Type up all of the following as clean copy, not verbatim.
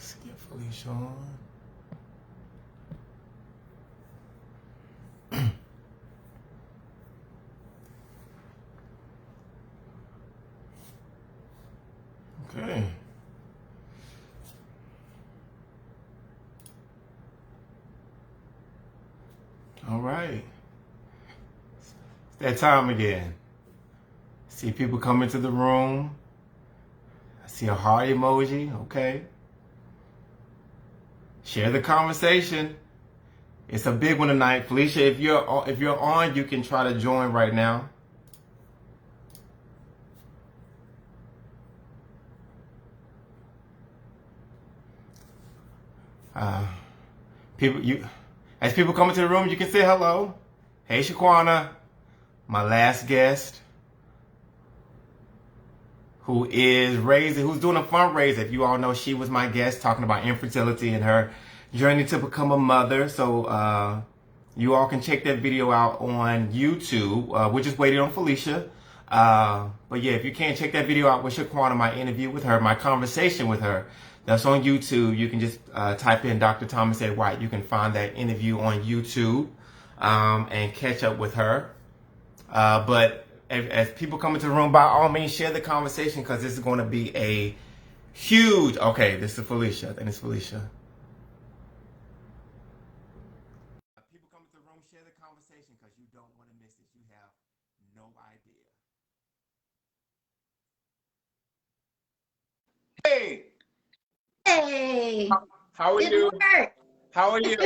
Let's get Felicia on. Okay. All right. It's that time again. See people come into the room. I see a heart emoji. Okay. Share the conversation. It's a big one tonight. Felicia, if you're on, you can try to join right now. As people come into the room, you can say hello. Hey, Shaquana, my last guest, who's doing a fundraiser. If you all know, she was my guest talking about infertility and her journey to become a mother. So you all can check that video out on YouTube. We're just waiting on Felicia. But yeah, if you can't check that video out with Shaquana, my interview with her, my conversation with her, that's on YouTube. You can just type in Dr. Thomas A. White. You can find that interview on YouTube and catch up with her. But as people come into the room, by all means, share the conversation because this is going to be a huge. Okay, this is Felicia. I think it's Felicia. People come into the room, share the conversation because you don't want to miss it. You have no idea. Hey. Hey. How are you? Work. How are you?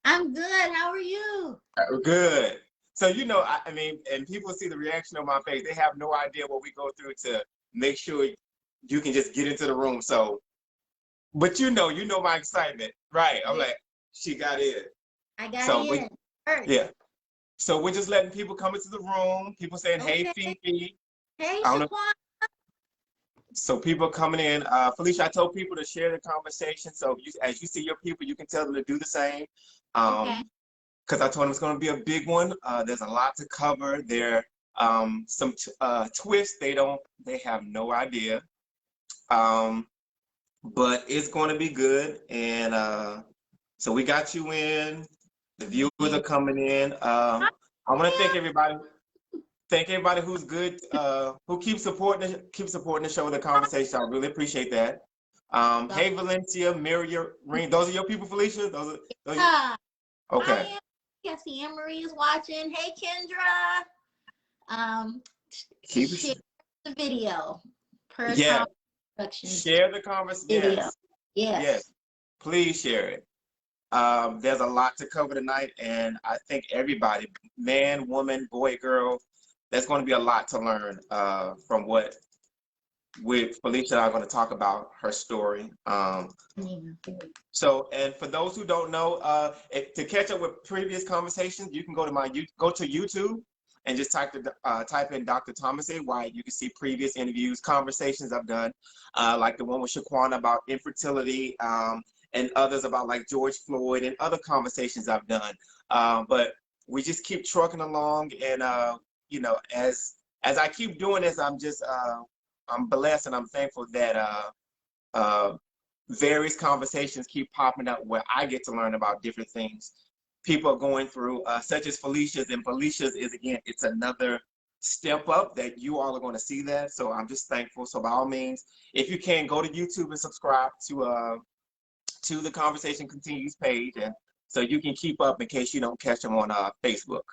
I'm good. How are you? Good. So, I mean, and people see the reaction on my face. They have no idea what we go through to make sure you can just get into the room. So, but you know my excitement, right? I'm like, she got in. I got in. Yeah. So we're just letting people come into the room. People saying, "Hey, Fifi." Hey, Shaquana. So people coming in. Felicia, I told people to share the conversation. So as you see your people, you can tell them to do the same. Because I told them it's going to be a big one. There's a lot to cover. There some twists. They have no idea. But it's going to be good. And so we got you in. The viewers are coming in. I want to thank everybody. Thank everybody who's good, who keeps supporting the show, the conversation. I really appreciate that. Hey, Valencia, Miriam, Ring. Those are your people, Felicia? Those are okay. I see Anne Marie is watching. Hey, Kendra. Share the video. Yeah. Share the conversation. Yes. Please share it. There's a lot to cover tonight, and I think everybody, man, woman, boy, girl, there's going to be a lot to learn from what Felicia and I are going to talk about her story. So, and for those who don't know, to catch up with previous conversations, you can go to YouTube and just type in Dr. Thomas A. White. You can see previous interviews, conversations I've done, like the one with Shaquana about infertility, and others about like George Floyd and other conversations I've done. But we just keep trucking along, and as I keep doing this, I'm blessed and I'm thankful that various conversations keep popping up where I get to learn about different things people are going through, such as Felicia's. And Felicia's is, again, it's another step up that you all are going to see that. So I'm just thankful. So by all means, if you can, go to YouTube and subscribe to the Conversation Continues page, and so you can keep up in case you don't catch them on Facebook.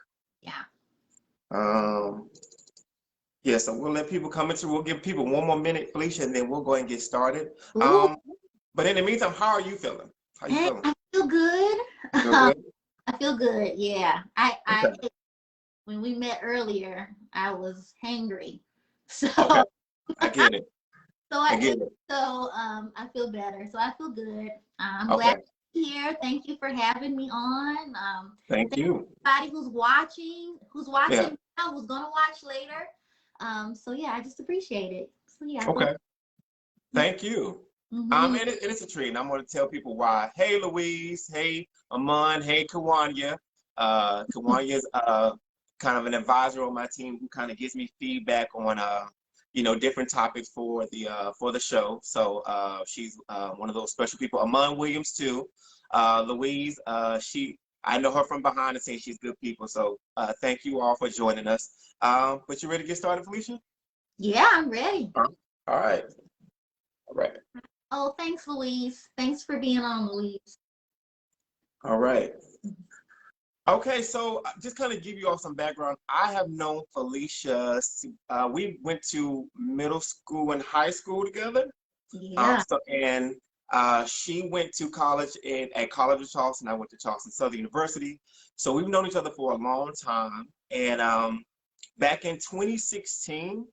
Yeah. Yeah, so we'll let people come into. We'll give people one more minute, Felicia, and then we'll go ahead and get started. But in the meantime, how are you feeling? How you feeling? I feel good. I feel good. Yeah. I when we met earlier, I was hangry. So okay. I get it. So I feel better. So I feel good. I'm glad to be here. Thank you for having me on. Thank you. Everybody who's watching now, who's gonna watch later. So yeah, I just appreciate it. So yeah. Okay. Thank you. And it's a treat, and I'm going to tell people why. Hey, Louise. Hey, Amon. Hey, Kawanya. Kawanya is kind of an advisor on my team who kind of gives me feedback on different topics for the show. So she's one of those special people. Amon Williams too. Louise, I know her from behind the scenes. She's good people. So thank you all for joining us. But you ready to get started, Felicia? Yeah, I'm ready. All right. All right. Oh, thanks, Louise. Thanks for being on, Louise. All right. Okay, so just kind of give you all some background. I have known Felicia. We went to middle school and high school together. Yeah. She went to college at College of Charleston. I went to Charleston Southern University. So we've known each other for a long time. And back in 2016,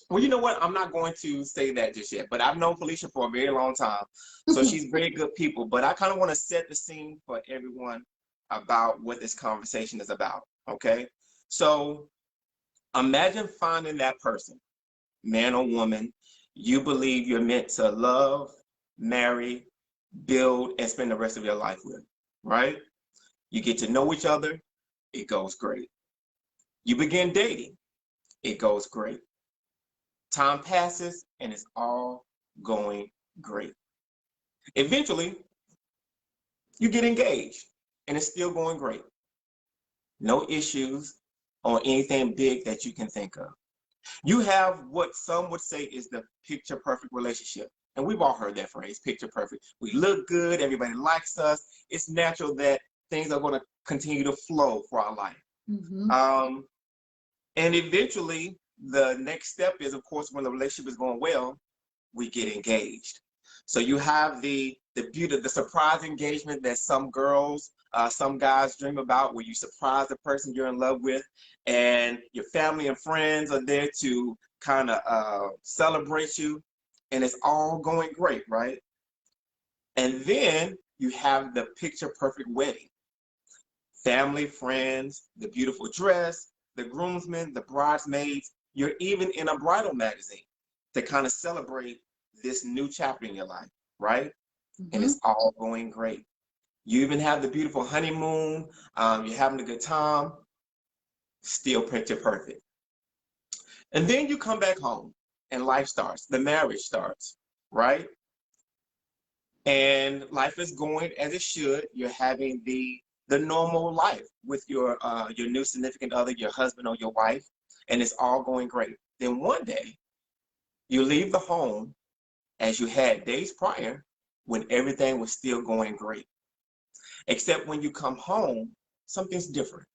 well, you know what? I'm not going to say that just yet, but I've known Felicia for a very long time. So she's very good people. But I kind of want to set the scene for everyone about what this conversation is about, okay? So imagine finding that person, man or woman, you believe you're meant to love, marry, build, and spend the rest of your life with, right? You get to know each other, it goes great. You begin dating, it goes great. Time passes, and it's all going great. Eventually, you get engaged, and it's still going great. No issues or anything big that you can think of. You have what some would say is the picture perfect relationship. And we've all heard that phrase, picture perfect. We look good, everybody likes us. It's natural that things are going to continue to flow for our life. And eventually, the next step is, of course, when the relationship is going well, we get engaged. So you have the beauty, the surprise engagement that some girls, some guys dream about, where you surprise the person you're in love with, and your family and friends are there to kind of celebrate you, and it's all going great, right? And then you have the picture perfect wedding. Family, friends, the beautiful dress, the groomsmen, the bridesmaids. You're even in a bridal magazine to kind of celebrate this new chapter in your life, right? And it's all going great. You even have the beautiful honeymoon. You're having a good time. Still picture perfect. And then you come back home and life starts. The marriage starts, right? And life is going as it should. You're having the normal life with your new significant other, your husband or your wife, and it's all going great. Then one day, you leave the home as you had days prior when everything was still going great. Except when you come home, something's different.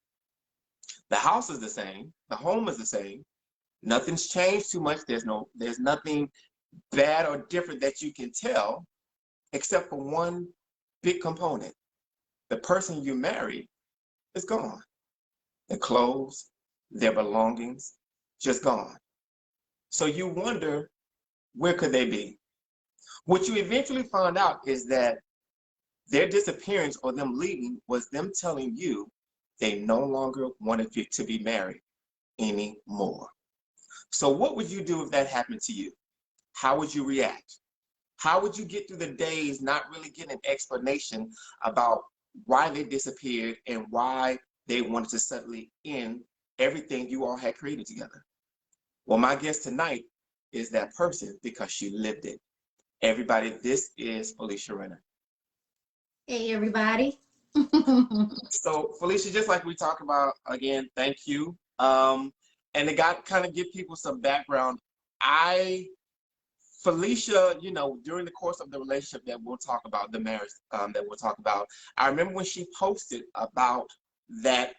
The house is the same, the home is the same, nothing's changed too much. There's nothing bad or different that you can tell, except for one big component. The person you married is gone. Their clothes, their belongings, just gone. So you wonder, where could they be? What you eventually find out is that their disappearance or them leaving was them telling you they no longer wanted you to be married anymore. So what would you do if that happened to you? How would you react? How would you get through the days not really getting an explanation about why they disappeared and why they wanted to suddenly end everything you all had created together? Well, my guest tonight is that person because she lived it. Everybody, this is Felicia Renner. Hey, everybody. So, Felicia, just like we talked about, again, thank you. And to kind of give people some background, Felicia, during the course of the relationship that we'll talk about, the marriage that we'll talk about, I remember when she posted about that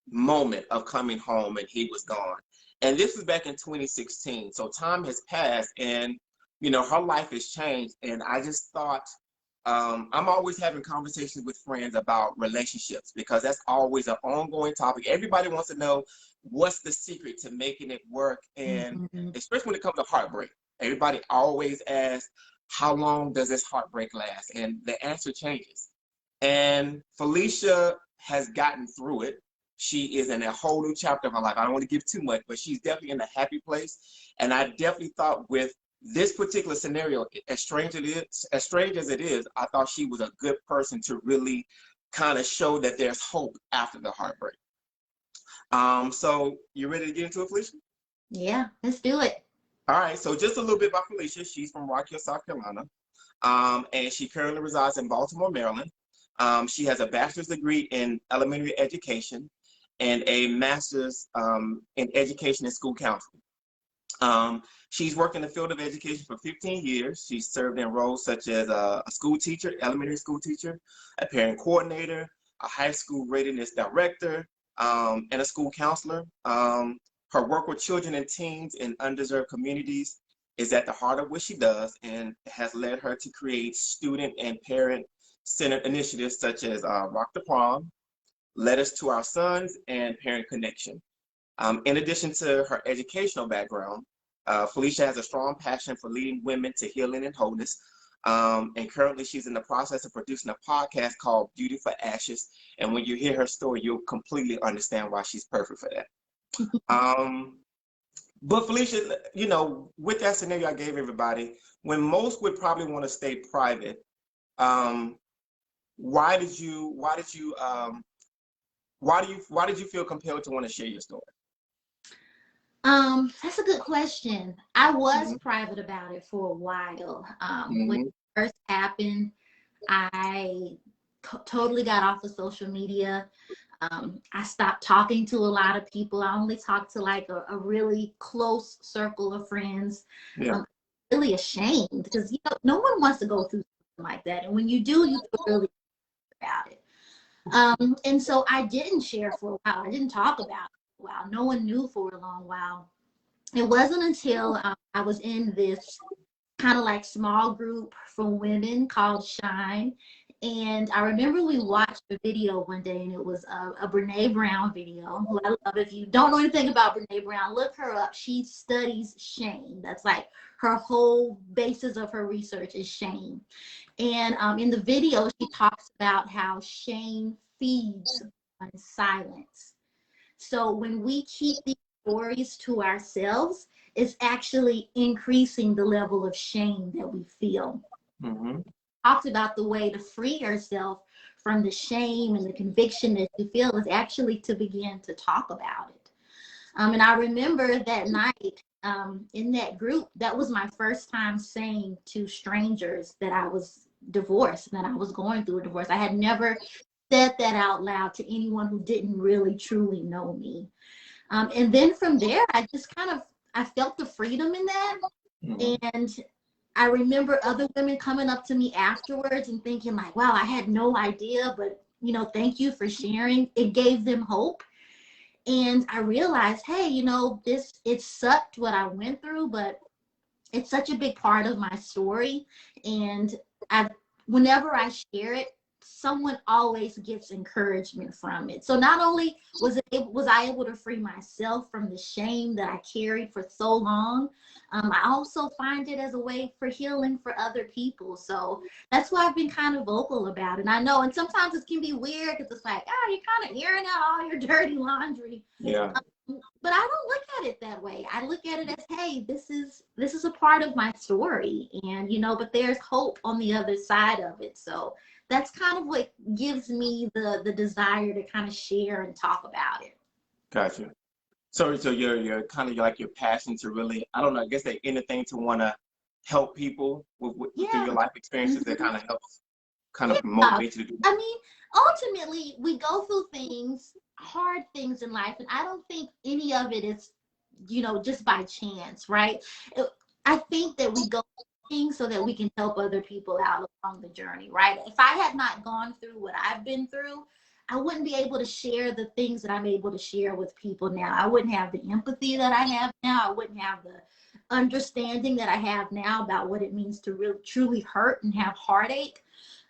moment of coming home and he was gone. And this was back in 2016. So time has passed and, her life has changed. And I just thought, I'm always having conversations with friends about relationships because that's always an ongoing topic. Everybody wants to know what's the secret to making it work. And especially when it comes to heartbreak. Everybody always asks, how long does this heartbreak last? And the answer changes. And Felicia has gotten through it. She is in a whole new chapter of her life. I don't want to give too much, but she's definitely in a happy place. And I definitely thought with this particular scenario, as strange as it is, I thought she was a good person to really kind of show that there's hope after the heartbreak. So you ready to get into it, Felicia? Yeah, let's do it. All right, so just a little bit about Felicia. She's from Rock Hill, South Carolina, and she currently resides in Baltimore, Maryland. She has a bachelor's degree in elementary education and a master's in education and school counseling. She's worked in the field of education for 15 years. She's served in roles such as a school teacher, elementary school teacher, a parent coordinator, a high school readiness director, and a school counselor. Her work with children and teens in undeserved communities is at the heart of what she does and has led her to create student and parent-centered initiatives such as Rock the Prom, Letters to Our Sons, and Parent Connection. In addition to her educational background, Felicia has a strong passion for leading women to healing and wholeness. And currently she's in the process of producing a podcast called Beauty for Ashes. And when you hear her story, you'll completely understand why she's perfect for that. But Felicia, you know, with that scenario I gave everybody, when most would probably want to stay private, why did you feel compelled to want to share your story? That's a good question. I was private about it for a while. When it first happened, I totally got off of social media. I stopped talking to a lot of people. I only talked to like a really close circle of friends. Yeah. Really ashamed because, you know, no one wants to go through something like that. And when you do, you feel really about it. And so I didn't share for a while. I didn't talk about it for a while. No one knew for a long while. It wasn't until I was in this kind of like small group for women called Shine. And I remember we watched a video one day, and it was a Brene Brown video, who I love. If you don't know anything about Brene Brown, look her up. She studies shame. That's like her whole basis of her research is shame. And in the video, she talks about how shame feeds on silence. So when we keep these stories to ourselves, it's actually increasing the level of shame that we feel. Talked about the way to free yourself from the shame and the conviction that you feel is actually to begin to talk about it. And I remember that night in that group, that was my first time saying to strangers that I was divorced and that I was going through a divorce. I had never said that out loud to anyone who didn't really truly know me. And then from there, I just I felt the freedom in that. And I remember other women coming up to me afterwards and thinking like, wow, I had no idea, but, you know, thank you for sharing. It gave them hope. And I realized, hey, you know, it sucked what I went through, but it's such a big part of my story. And whenever I share it, someone always gets encouragement from it. So not only was I able to free myself from the shame that I carried for so long, I also find it as a way for healing for other people. So that's why I've been kind of vocal about it. And I know, and sometimes it can be weird because it's like, oh, you're kind of airing out all your dirty laundry. Yeah. But I don't look at it that way. I look at it as, hey, this is a part of my story, and you know, but there's hope on the other side of it. So that's kind of what gives me the desire to kind of share and talk about it. Gotcha. So you're kind of like your passion to really, I don't know, I guess that anything to want to help people through your life experiences that kind of helps motivate you to do that. I mean, ultimately, we go through things, hard things in life, and I don't think any of it is, you know, just by chance, right? I think that we go through things so that we can help other people out along the journey, right? If I had not gone through what I've been through, I wouldn't be able to share the things that I'm able to share with people now. I wouldn't have the empathy that I have now. I wouldn't have the understanding that I have now about what it means to really truly hurt and have heartache.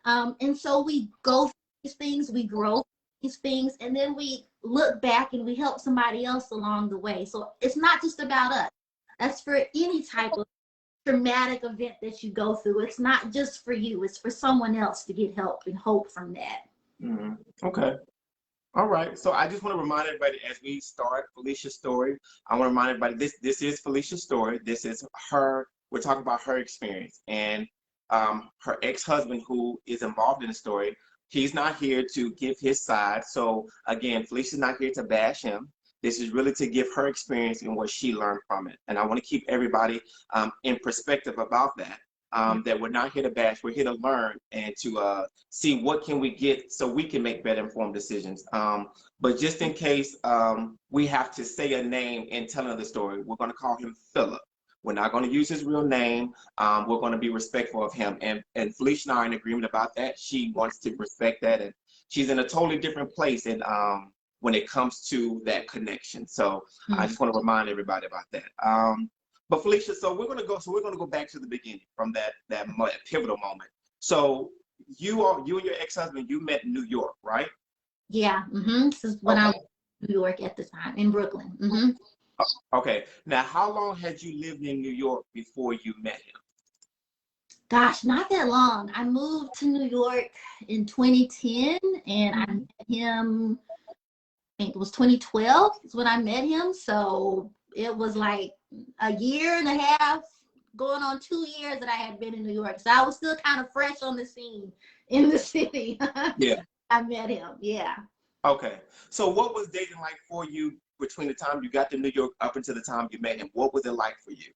And so we go through these things, we grow through these things, and then we look back and we help somebody else along the way. So it's not just about us. That's for any type of traumatic event that you go through. It's not just for you. It's for someone else to get help and hope from that. Okay. All right. So I just want to remind everybody as we start Felicia's story, I want to remind everybody this is Felicia's story. This is her. We're talking about her experience and her ex-husband who is involved in the story. He's not here to give his side. So again, Felicia's not here to bash him. This is really to give her experience and what she learned from it. And I want to keep everybody in perspective about that. That we're not here to bash, we're here to learn and to see what can we get so we can make better informed decisions. But just in case we have to say a name in telling the story, we're going to call him Philip. We're not going to use his real name. We're going to be respectful of him. And Felicia and I are in agreement about that. She wants to respect that. And she's in a totally different place in, when it comes to that connection. So I just want to remind everybody about that. But Felicia, so we're going to go back to the beginning from that pivotal moment. So you and your ex-husband, you met in New York, right? Yeah. This is when I was in New York at the time, in Brooklyn. Okay. Now, how long had you lived in New York before you met him? Gosh, not that long. I moved to New York in 2010, and I met him, I think it was 2012 is when I met him. So it was like a year and a half, going on 2 years that I had been in New York. So I was still kind of fresh on the scene in the city. Yeah. I met him. Yeah. Okay. So what was dating like for you between the time you got to New York up until the time you met him? What was it like for you?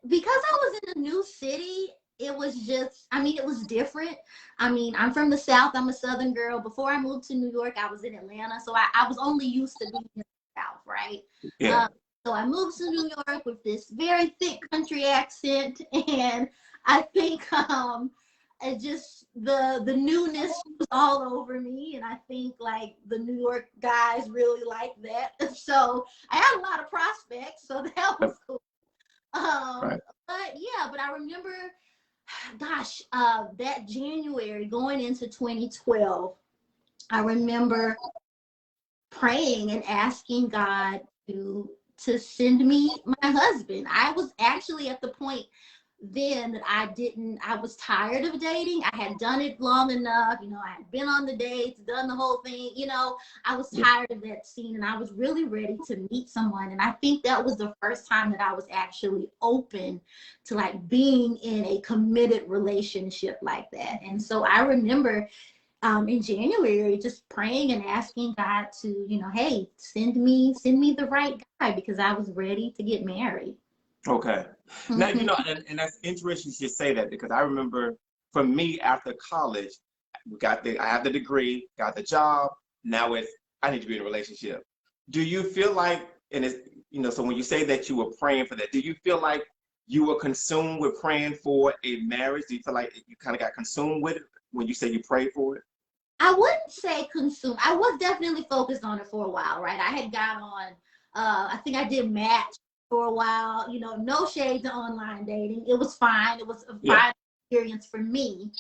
Because I was in a new city, it was just, I mean, it was different. I mean, I'm from the South. I'm a Southern girl. Before I moved to New York, I was in Atlanta. So I was only used to being in the South, right? Yeah. So I moved to New York with this very thick country accent. And I think it just, the newness was all over me. And I think like the New York guys really like that. So I had a lot of prospects. So that was cool. Right. But I remember, gosh, that January going into 2012, I remember praying and asking God to send me my husband. I was actually at the point then that I was tired of dating. I had done it long enough. I had been on the dates, done the whole thing. I was tired of that scene, and I was really ready to meet someone. And I think that was the first time that I was actually open to like being in a committed relationship like that. And so I remember in January just praying and asking God to, hey, send me the right guy, because I was ready to get married. Okay. Now, and that's interesting you say that, because I remember for me after college, I have the degree, got the job. Now I need to be in a relationship. Do you feel like, and it's, so when you say that you were praying for that, do you feel like you were consumed with praying for a marriage? Do you feel like you kind of got consumed with it when you say you prayed for it? I wouldn't say consumed. I was definitely focused on it for a while, right? I had got on, I think I did Match for a while, no shade to online dating. It was fine. It was a fine experience for me.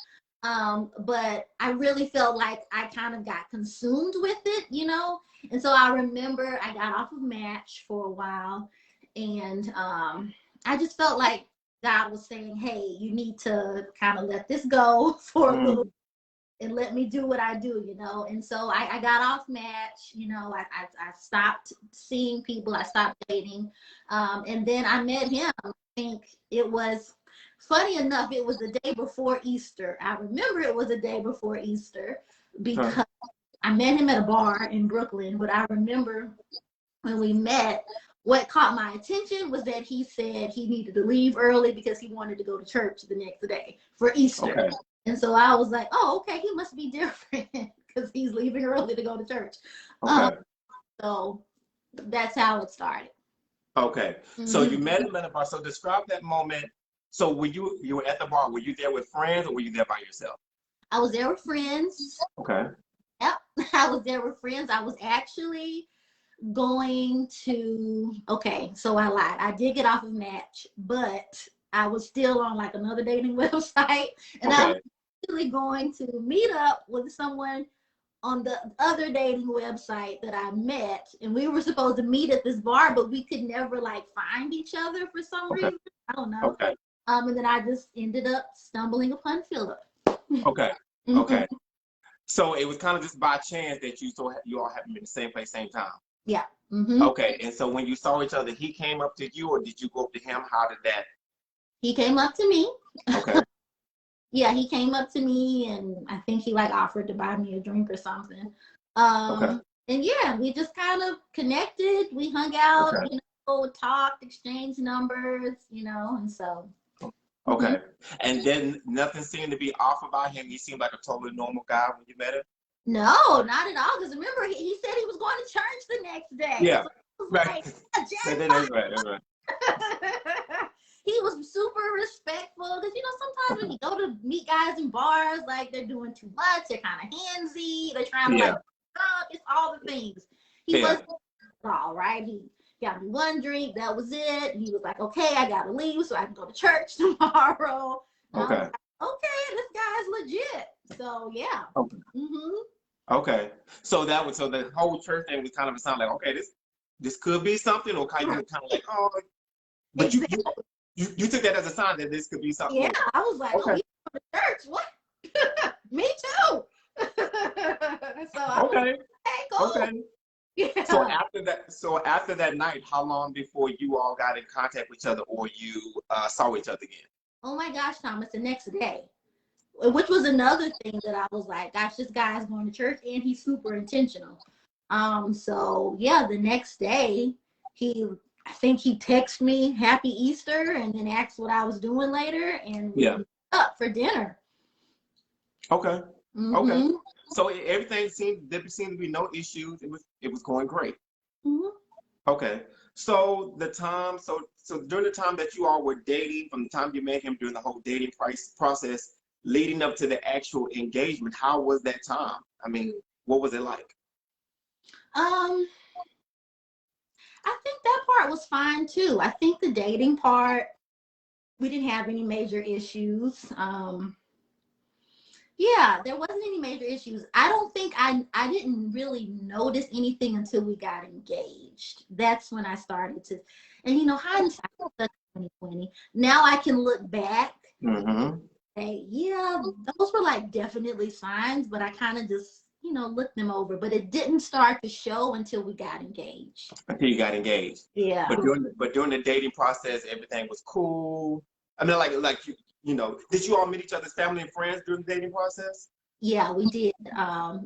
But I really felt like I kind of got consumed with it, And so I remember I got off of Match for a while, and I just felt like God was saying, hey, you need to kind of let this go for a little and let me do what I do, And so I got off Match, I stopped seeing people, I stopped dating. And then I met him. I think it was, funny enough, it was the day before Easter. I remember it was the day before Easter because I met him at a bar in Brooklyn. But I remember when we met, what caught my attention was that he said he needed to leave early because he wanted to go to church the next day for Easter. Okay. And so I was like, oh, okay, he must be different because he's leaving early to go to church. Okay. So that's how it started. Okay. So you met him at a bar. So describe that moment. So were you were at the bar, were you there with friends or were you there by yourself? I was there with friends. Okay. Yep. I was there with friends. I was actually going to, so I lied. I did get off of Match, but I was still on like another dating website. And I was actually going to meet up with someone on the other dating website that I met. And we were supposed to meet at this bar, but we could never like find each other for some reason. I don't know. Okay. And then I just ended up stumbling upon Philip. Okay. Okay. So it was kind of just by chance that you all happened to be in the same place, same time. Yeah. Okay. And so when you saw each other, he came up to you or did you go up to him? How did that? He came up to me. Okay. Yeah, he came up to me and I think he like offered to buy me a drink or something. And And yeah, we just kind of connected. We hung out, Okay. you know, talked, exchanged numbers, you know, and so. Okay. And then nothing seemed to be off about him. He seemed like a totally normal guy when you met him. No, not at all. Because remember, he said he was going to church the next day. Yeah. So I was Right. like, That's right. That's right. he was super respectful. Because, you know, sometimes when you go to meet guys in bars, like they're doing too much, they're kind of handsy, they're trying to Yeah. like, it's all the things. He Yeah. wasn't at all, right? He got me one drink, that was it. He was like, okay, I gotta leave so I can go to church tomorrow. And I was Okay. like, okay, this guy's legit. So yeah. Okay. Okay. So the whole church thing was kind of a sign like, okay, this could be something, or kind of like, oh, but Exactly. you took that as a sign that this could be something. Yeah, more. I was like, Okay. oh, we go to church. What? Me too. So I was Okay. like, hey, cool. Okay. Yeah. So after that night, how long before you all got in contact with each other, or you saw each other again? Oh my gosh, Thomas, the next day. Which was another thing that I was like, gosh, this guy's going to church and he's super intentional. So yeah, the next day I think he texted me Happy Easter and then asked what I was doing later, and we met up for dinner. Okay. Mm-hmm. Okay. So everything there seemed to be no issues. It was going great. Mm-hmm. Okay. So during the time that you all were dating, from the time you met him, during the whole dating process, leading up to the actual engagement, how was that time? I mean, what was it like? I think that part was fine too. I think the dating part, we didn't have any major issues. Yeah, there wasn't any major issues. I don't think I didn't really notice anything until we got engaged. That's when I started to, and you know, hindsight is such 2020. Now I can look back. Mm-hmm. Say, yeah, those were like definitely signs, but I kind of just, you know, looked them over. But it didn't start to show until we got engaged. Until you got engaged. Yeah. But during the dating process, everything was cool. I mean, like you know, did you all meet each other's family and friends during the dating process? Yeah, we did. I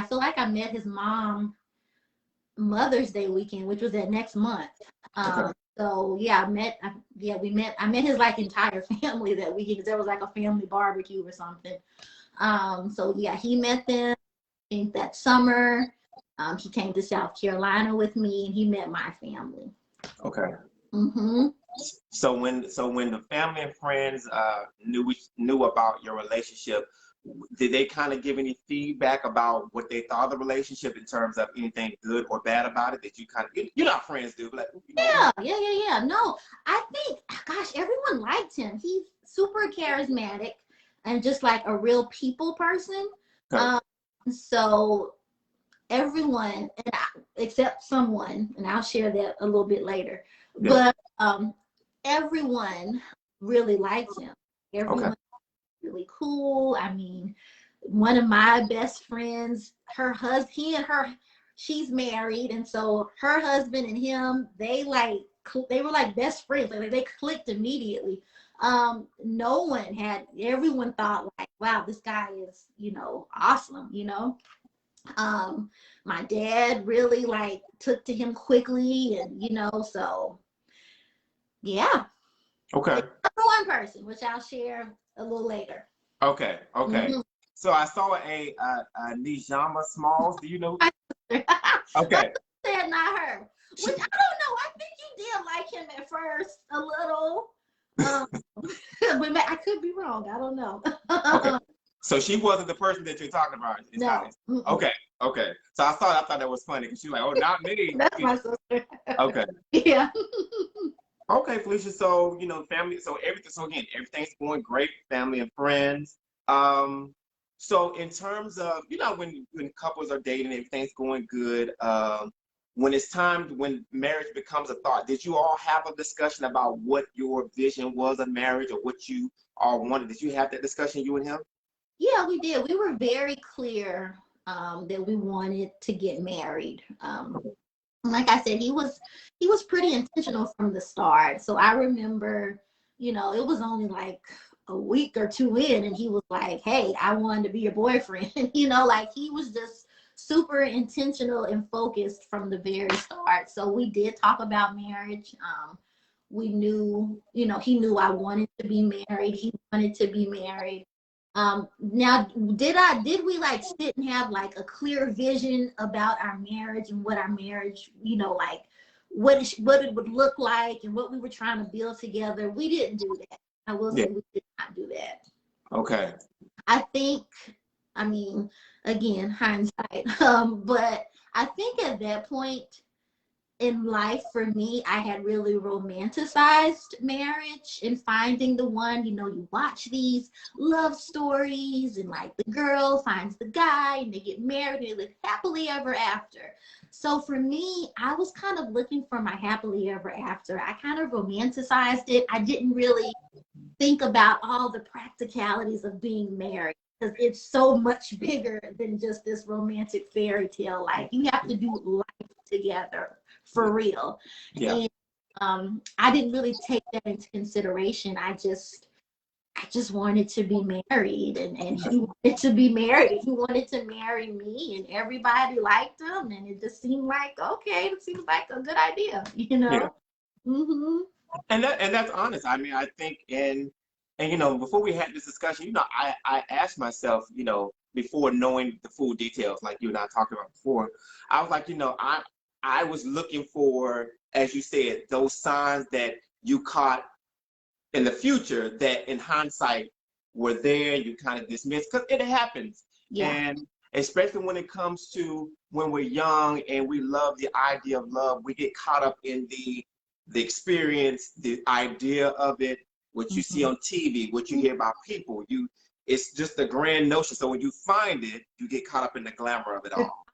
feel like I met his mom Mother's Day weekend, which was that next month. Okay. So yeah, I met his like entire family that weekend, because there was like a family barbecue or something. So yeah, he met them, I think, that summer. He came to South Carolina with me, and he met my family. Okay. Mm-hmm. So when the family and friends knew about your relationship, did they kind of give any feedback about what they thought of the relationship in terms of anything good or bad about it? That you kind of, you know how friends do, like, you know. Yeah. No, I think, gosh, everyone liked him. He's super charismatic and just like a real people person. Okay. So everyone, except someone, and I'll share that a little bit later. Yeah. But everyone really likes him. Everyone Okay. really cool. I mean, one of my best friends, her husband, she's married, and so her husband and him, they were like best friends. Like they clicked immediately. Everyone thought like, wow, this guy is, you know, awesome, you know. My dad really like took to him quickly, and you know, so yeah. Okay. Except for one person, which I'll share a little later. Okay. Mm-hmm. So I saw a Nijama Smalls. Do you know? Okay. Said not her. Which I don't know. I think you did like him at first a little. But I could be wrong. I don't know. Okay. So she wasn't the person that you're talking about. No. Okay. So I thought that was funny, because she's like, oh, not me. That's my sister. Okay. Yeah. Okay, Felicia. So, you know, family. So everything's going great, family and friends. So in terms of, you know, when couples are dating, everything's going good. When it's time, when marriage becomes a thought, did you all have a discussion about what your vision was of marriage, or what you all wanted? Did you have that discussion, you and him? Yeah, we did. We were very clear that we wanted to get married. Like I said, he was pretty intentional from the start. So I remember, you know, it was only like a week or two in, and he was like, hey, I wanted to be your boyfriend. You know, like he was just super intentional and focused from the very start. So we did talk about marriage. We knew, you know, he knew I wanted to be married. He wanted to be married. Now, did we like sit and have like a clear vision about our marriage and what our marriage, you know, like what it would look like and what we were trying to build together? We didn't do that. I will say we did not do that. Okay. I think, I mean, again, hindsight, but I think at that point in life for me, I had really romanticized marriage and finding the one. You know, you watch these love stories and like the girl finds the guy and they get married and they live happily ever after. So for me, I was kind of looking for my happily ever after. I kind of romanticized it. I didn't really think about all the practicalities of being married, because it's so much bigger than just this romantic fairy tale. Like, you have to do life together for real. Yeah. And I didn't really take that into consideration. I just wanted to be married, and he wanted to be married. He wanted to marry me, and everybody liked him, and it just seemed like, okay, it seems like a good idea, you know? Yeah. Mm-hmm. And that's honest. I mean, I think and you know, before we had this discussion, you know, I asked myself, you know, before knowing the full details, like you and I talked about before, I was like, you know, I was looking for, as you said, those signs that you caught in the future that in hindsight were there, you kind of dismissed, because it happens. Yeah. And especially when it comes to when we're young and we love the idea of love, we get caught up in the experience, the idea of it, what you see on TV, what you hear about people. It's just a grand notion. So when you find it, you get caught up in the glamour of it all.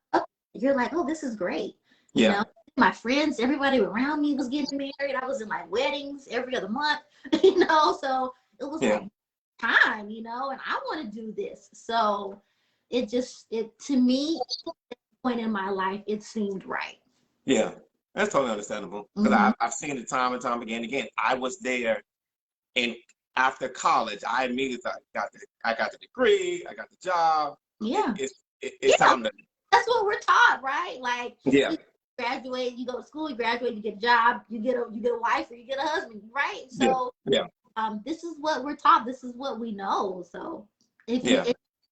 You're like, oh, this is great. You know, my friends, everybody around me was getting married. I was in like weddings every other month, you know, so it was like time, you know, and I want to do this. So it to me, at that point in my life, it seemed right. Yeah, that's totally understandable. Because I've seen it time and time again. I was there, and after college, I immediately thought, I got the degree, I got the job. Yeah. It's time to. That's what we're taught, right? Like, yeah. You graduate, you go to school, you graduate, you get a job, you get a wife, or you get a husband, right? So this is what we're taught. This is what we know. So if you're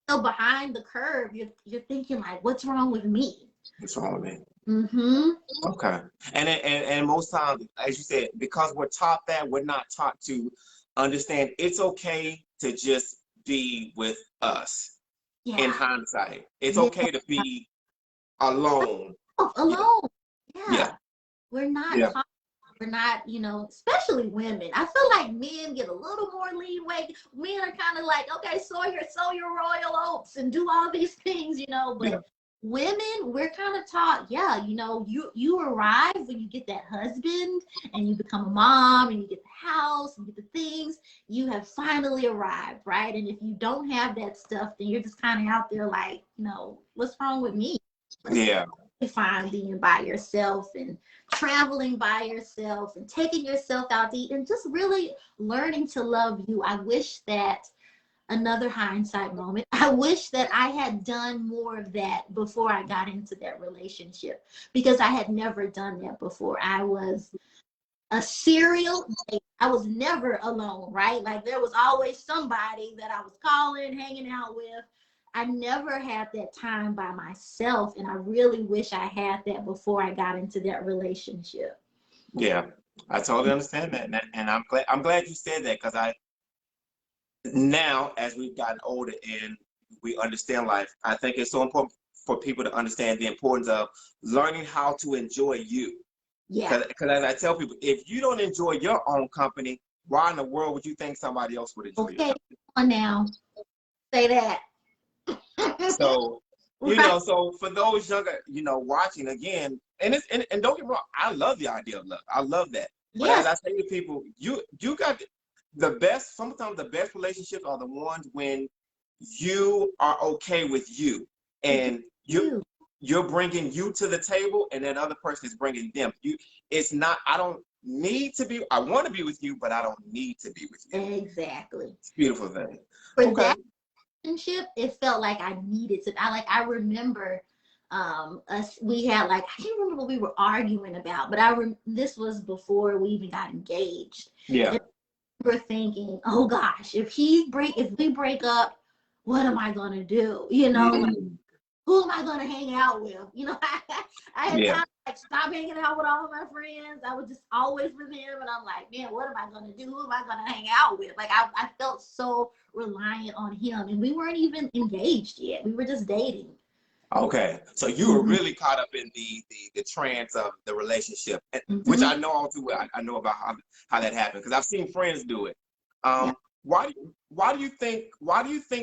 still behind the curve, you're thinking like, what's wrong with me? What's wrong with me? Mm-hmm. Okay. And most times, as you said, because we're taught that, we're not taught to understand it's okay to just be with us. In hindsight, it's okay to be alone. Alone. Yeah. We're not taught. We're not, you know, especially women. I feel like men get a little more leeway. Men are kind of like, okay, sow your royal oats and do all these things, you know, but women, we're kind of taught, you know, you arrive when you get that husband and you become a mom and you get the house and you get the things, you have finally arrived, right? And if you don't have that stuff, then you're just kind of out there like, you know, what's wrong with me? Fine being by yourself and traveling by yourself and taking yourself out to eat and just really learning to love you. I wish that, another hindsight moment, I wish that I had done more of that before I got into that relationship, because I had never done that before. I was a serial date. I was never alone, right? Like, there was always somebody that I was calling, hanging out with. I never had that time by myself, and I really wish I had that before I got into that relationship. Yeah, I totally understand that, and I'm glad you said that, because now, as we've gotten older and we understand life, I think it's so important for people to understand the importance of learning how to enjoy you. Yeah. Because as I tell people, if you don't enjoy your own company, why in the world would you think somebody else would enjoy your company? Come on now. Say that. So, you know, so for those younger, you know, watching again, and don't get me wrong, I love the idea of love. I love that. But as I say to people, you got the best, sometimes the best relationships are the ones when you are okay with you and you're bringing you to the table and that other person is bringing them. It's not, I don't need to be, I want to be with you, but I don't need to be with you. Exactly. It's a beautiful thing. For that relationship, it felt like I needed to. I remember We had like, I can't remember what we were arguing about, but this was before we even got engaged. Yeah. And we were thinking, oh gosh, if we break up, what am I gonna do? You know, like, who am I gonna hang out with? You know, I had kind of like stopped hanging out with all of my friends. I was just always with him, and I'm like, man, what am I gonna do? Who am I gonna hang out with? Like I felt so reliant on him, and we weren't even engaged yet. We were just dating. Okay, so you were really caught up in the trance of the relationship, which I know all too well. I know about how that happened because I've seen friends do it. Why do you think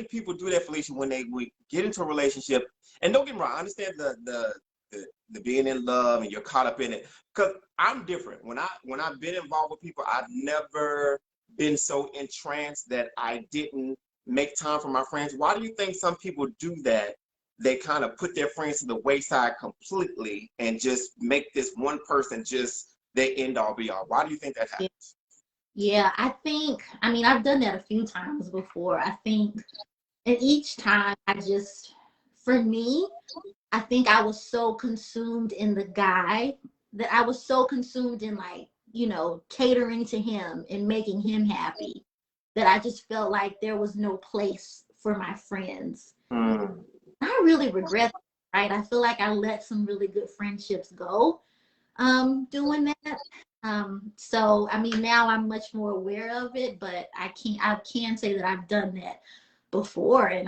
people do that, Felicia, when we get into a relationship? And don't get me wrong, I understand the being in love and you're caught up in it. Because I'm different. When I've been involved with people, I've never been so entranced that I didn't make time for my friends. Why do you think some people do that? They kind of put their friends to the wayside completely and just make this one person just their end all be all. Why do you think that happens? Yeah, I mean, I've done that a few times before. I think, and each time for me, I think I was so consumed in the guy that I was so consumed in like, you know, catering to him and making him happy that I just felt like there was no place for my friends. I really regret that, right? I feel like I let some really good friendships go doing that. So I mean, now I'm much more aware of it, but I can say that I've done that before, and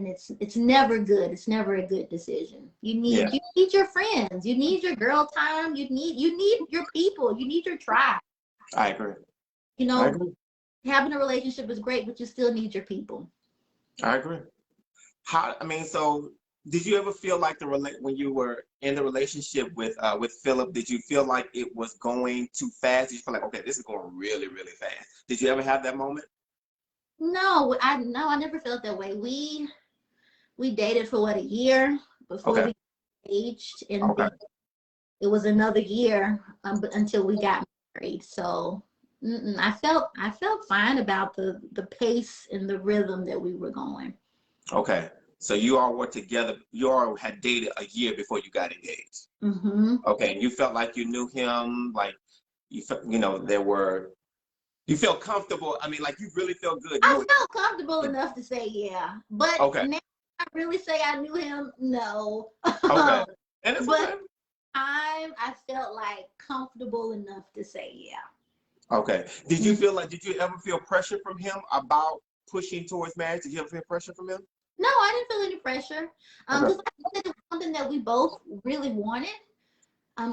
it's never good. It's never a good decision. You need your friends, you need your girl time, you need your people, you need your tribe. I agree. You know, having a relationship is great, but you still need your people. I agree. So did you ever feel like when you were in the relationship with Philip, did you feel like it was going too fast? Did you feel like, okay, this is going really, really fast? Did you ever have that moment? No, I never felt that way. We dated for a year before we got engaged, and then it was another year until we got married. So I felt fine about the pace and the rhythm that we were going. Okay. So you all were together. You all had dated a year before you got engaged. Okay. And you felt like you knew him, like you felt, you felt comfortable. I mean, like you really felt good. I felt comfortable enough to say yeah, but now I really say I knew him. No. Okay. And it's okay. I felt like comfortable enough to say yeah. Okay. Did you ever feel pressure from him about pushing towards marriage? Did you ever feel pressure from him? No, I didn't feel any pressure. Because I think it was something that we both really wanted.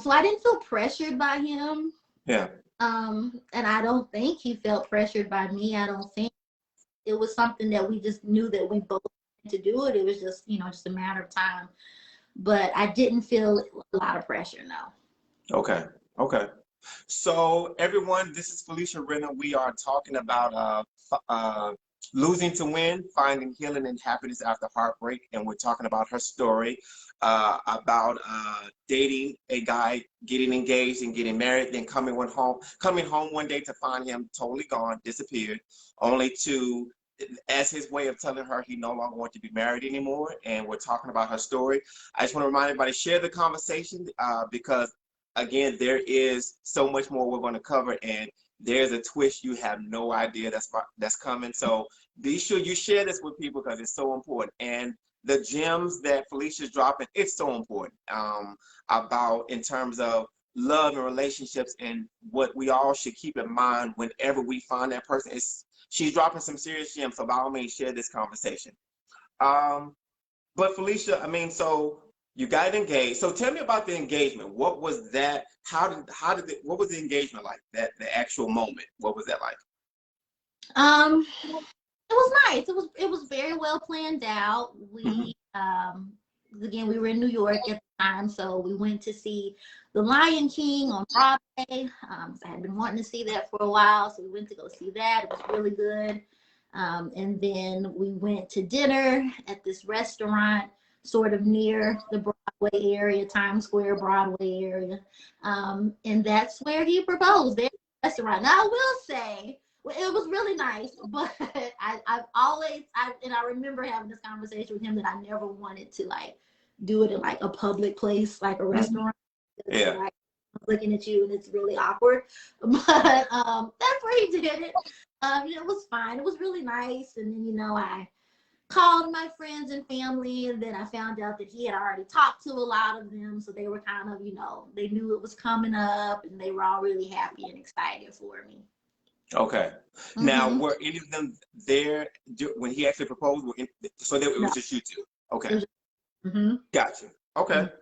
So I didn't feel pressured by him. Yeah. And I don't think he felt pressured by me. I don't think it was something that we just knew that we both wanted to do it. It was just, just a matter of time. But I didn't feel a lot of pressure, no. Okay. Okay. So everyone, this is Felicia Renner. We are talking about losing to win, finding healing and happiness after heartbreak, and we're talking about her story about dating a guy, getting engaged and getting married, then coming home one day to find him totally gone, disappeared, only to as his way of telling her he no longer wanted to be married anymore. And we're talking about her story. I just want to remind everybody, share the conversation because again, there is so much more we're going to cover, and there's a twist you have no idea that's coming. So be sure you share this with people because it's so important. And the gems that Felicia's dropping, it's so important about in terms of love and relationships and what we all should keep in mind whenever we find that person. She's dropping some serious gems, so by all means, share this conversation. But Felicia, I mean, so you got engaged. So tell me about the engagement. What was that? What was the engagement like? The actual moment. What was that like? It was nice. It was very well planned out. We again, we were in New York at the time, so we went to see The Lion King on Broadway. I had been wanting to see that for a while, so we went to go see that. It was really good. And then we went to dinner at this restaurant sort of near the Broadway area, Times Square, Broadway area. And that's where he proposed, there at the restaurant. Now, I will say, well, it was really nice, but I remember having this conversation with him that I never wanted to like do it in like a public place, like a restaurant. Yeah. Like, looking at you and it's really awkward. But that's where he did it. It was fine. It was really nice. And then, I called my friends and family, and then I found out that he had already talked to a lot of them. So they were kind of, they knew it was coming up, and they were all really happy and excited for me. Okay. Mm-hmm. Now, were any of them there when he actually proposed? So it was just you two? Okay. Mm-hmm. Gotcha. Okay. Mm-hmm.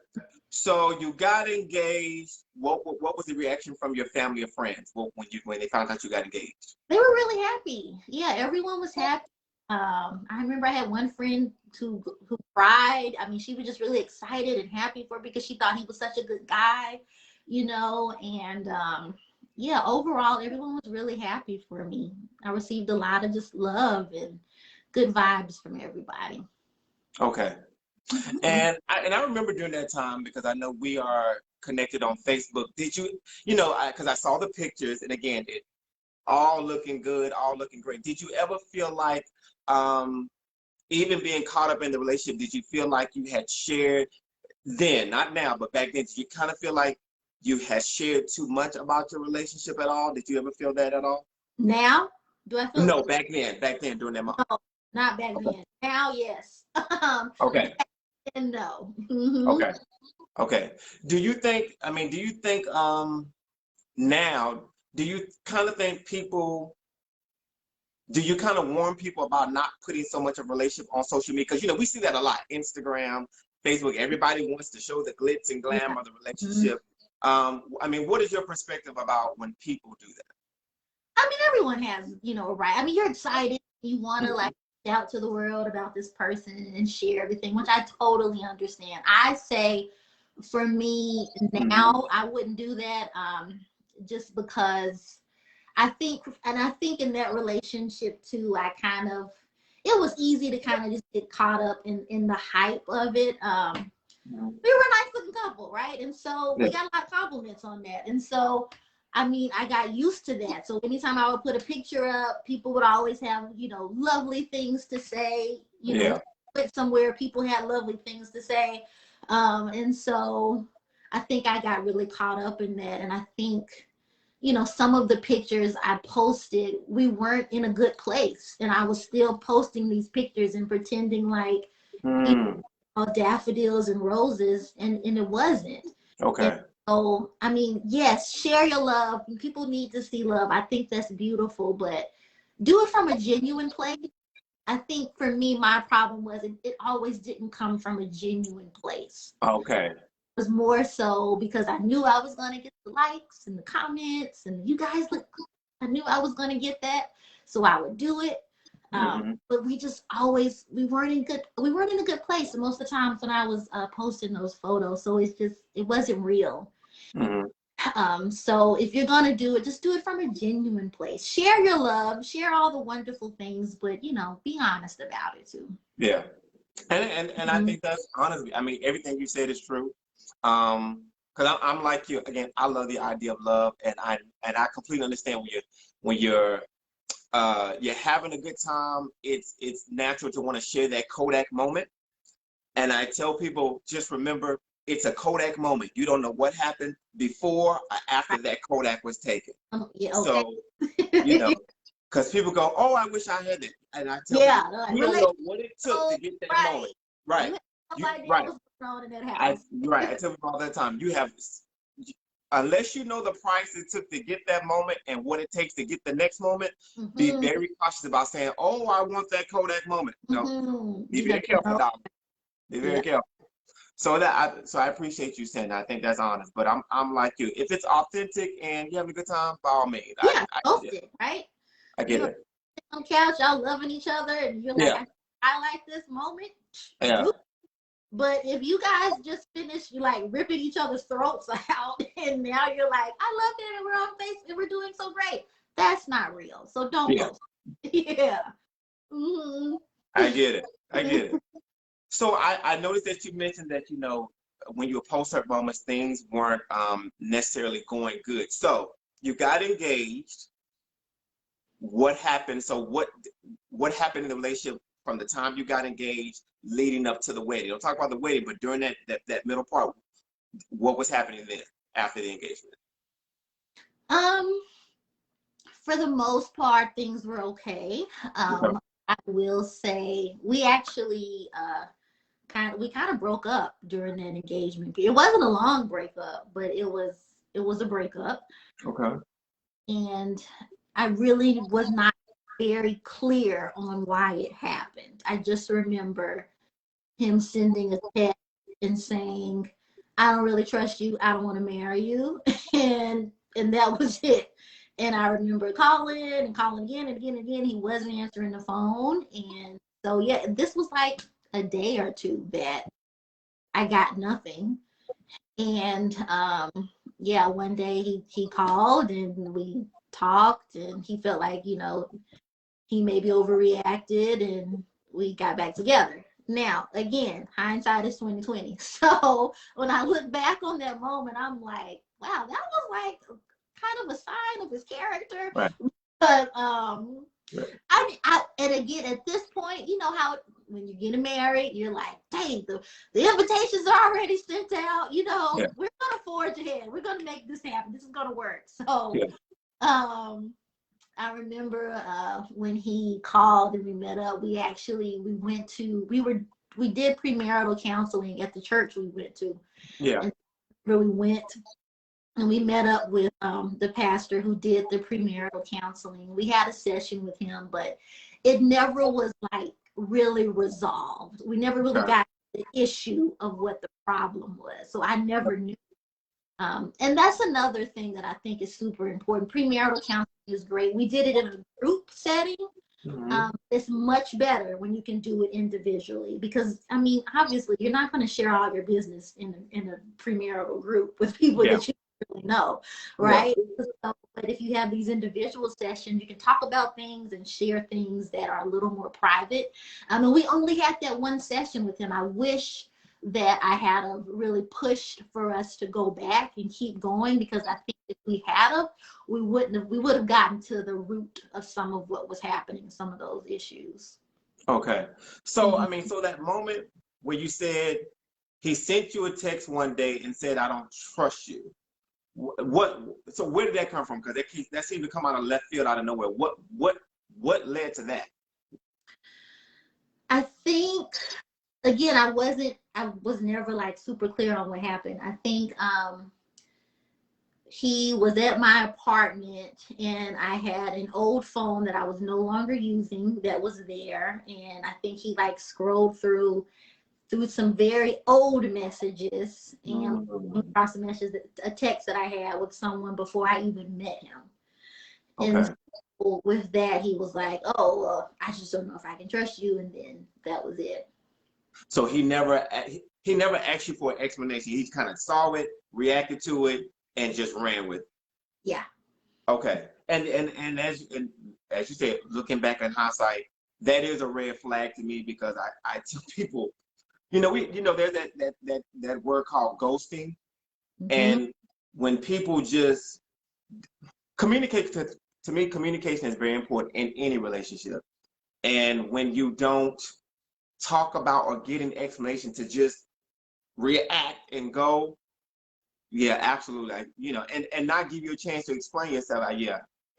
So you got engaged. What was the reaction from your family or friends when they found out you got engaged? They were really happy. Yeah, everyone was happy. I remember I had one friend who cried. I mean, she was just really excited and happy for it because she thought he was such a good guy, and yeah, overall, everyone was really happy for me. I received a lot of just love and good vibes from everybody. Okay. And I remember during that time, because I know we are connected on Facebook. Did you, because I saw the pictures, and again, it all looking good, all looking great. Did you ever feel like, even being caught up in the relationship, did you feel like you had shared then, not now, but back then, did you kind of feel like you had shared too much about your relationship at all? Did you ever feel that at all? Now? Do I feel? No, back then during that moment. No, not back then. Now, yes. Okay. And no. Okay. Okay. Do you think now, do you kind of think do you kind of warn people about not putting so much of a relationship on social media? Because, we see that a lot. Instagram, Facebook, everybody wants to show the glitz and glam of the relationship. What is your perspective about when people do that? I mean, everyone has, a right. I mean, you're excited. You want to like out to the world about this person and share everything, which I totally understand. I say for me now, I wouldn't do that just because I think in that relationship too, it was easy to kind of just get caught up in the hype of it. We were a nice looking couple, right? And so we got a lot of compliments on that. And so, I got used to that. So anytime I would put a picture up, people would always have, lovely things to say. Went somewhere, people had lovely things to say. And so I think I got really caught up in that. And I think, some of the pictures I posted, we weren't in a good place. And I was still posting these pictures and pretending like daffodils and roses, and it wasn't. Okay. And so, yes, share your love. People need to see love. I think that's beautiful, but do it from a genuine place. I think for me, my problem was it always didn't come from a genuine place. Okay. It was more so because I knew I was going to get the likes and the comments and you guys look good. I knew I was going to get that. So I would do it. But we just always, we weren't in a good place most of the times when I was posting those photos. So it wasn't real. So if you're going to do it, just do it from a genuine place. Share your love, share all the wonderful things, but be honest about it too. Yeah. And I think that's honestly, everything you said is true. Because I'm like you, again, I love the idea of love, and I completely understand when you're having a good time, it's natural to want to share that Kodak moment. And I tell people, just remember, it's a Kodak moment. You don't know what happened before or after that Kodak was taken. Yeah, okay. So, because people go, oh, I wish I had it. And I tell people, you don't know what it took to get that moment. Right. Right. I tell people all the time, unless you know the price it took to get that moment and what it takes to get the next moment, be very cautious about saying, oh, I want that Kodak moment. No, be very careful, dog. Be very careful. So I appreciate you saying that. I think that's honest. But I'm like you. If it's authentic and you having a good time, by all means. Yeah, post it, right? I get it. On the couch, y'all loving each other, and you're like, I like this moment. Yeah. But if you guys just finished, you like ripping each other's throats out, and now you're like, I love it, and we're on Facebook, and we're doing so great. That's not real. So don't post. Yeah. I get it. So I noticed that you mentioned that, when you were post certain moments, things weren't necessarily going good. So you got engaged. What happened? So what happened in the relationship from the time you got engaged leading up to the wedding. Don't talk about the wedding, but during that middle part, what was happening then after the engagement? For the most part, things were okay. I will say we actually kind of broke up during that engagement period. It wasn't a long breakup, but it was a breakup. Okay. And I really was not very clear on why it happened. I just remember him sending a text and saying, "I don't really trust you. I don't want to marry you." and that was it. And I remember calling and calling again and again and again. He wasn't answering the phone. And so, yeah, this was like a day or two that I got nothing. And yeah, one day he called and we talked, and he felt like, he maybe overreacted, and we got back together. Now, again, hindsight is 2020. So when I look back on that moment, I'm like, wow, that was like kind of a sign of his character. Right. But Right. and again, at this point, you know how when you're getting married, you're like, dang, the invitations are already sent out. Yeah. We're gonna forge ahead. We're gonna make this happen. This is gonna work. So, Yeah. I remember when he called and we met up. We did premarital counseling at the church we went to. Yeah. And where we went and we met up with the pastor who did the premarital counseling. We had a session with him, but it never was like really resolved. We never really got the issue of what the problem was. So I never knew. And that's another thing that I think is super important. Premarital counseling is great. We did it in a group setting. Mm-hmm. It's much better when you can do it individually, because I mean, obviously, you're not going to share all your business in a premarital group with people that you really know, right? Yeah. So, but if you have these individual sessions, you can talk about things and share things that are a little more private. I mean, we only had that one session with him. I wish that I had really pushed for us to go back and keep going, because I think if we had we would have gotten to the root of some of what was happening, some of those issues. Okay. So, I mean, so that moment where you said he sent you a text one day and said, "I don't trust you." So where did that come from? Because that seemed to come out of left field, out of nowhere. What led to that? I think, again, I was never like super clear on what happened. I think he was at my apartment and I had an old phone that I was no longer using that was there. And I think he like scrolled through some very old messages and across the messages, a text that I had with someone before I even met him. Okay. And so with that, he was like, "Oh, well, I just don't know if I can trust you." And then that was it. So he never asked you for an explanation. He kind of saw it, reacted to it, and just ran with it. Yeah. Okay. And as you said, looking back in hindsight, that is a red flag to me, because I tell people, there's that word called ghosting. Mm-hmm. And when people just communicate, to me, communication is very important in any relationship. And when you don't talk about or get an explanation, to just react and go, yeah, absolutely. And not give you a chance to explain yourself.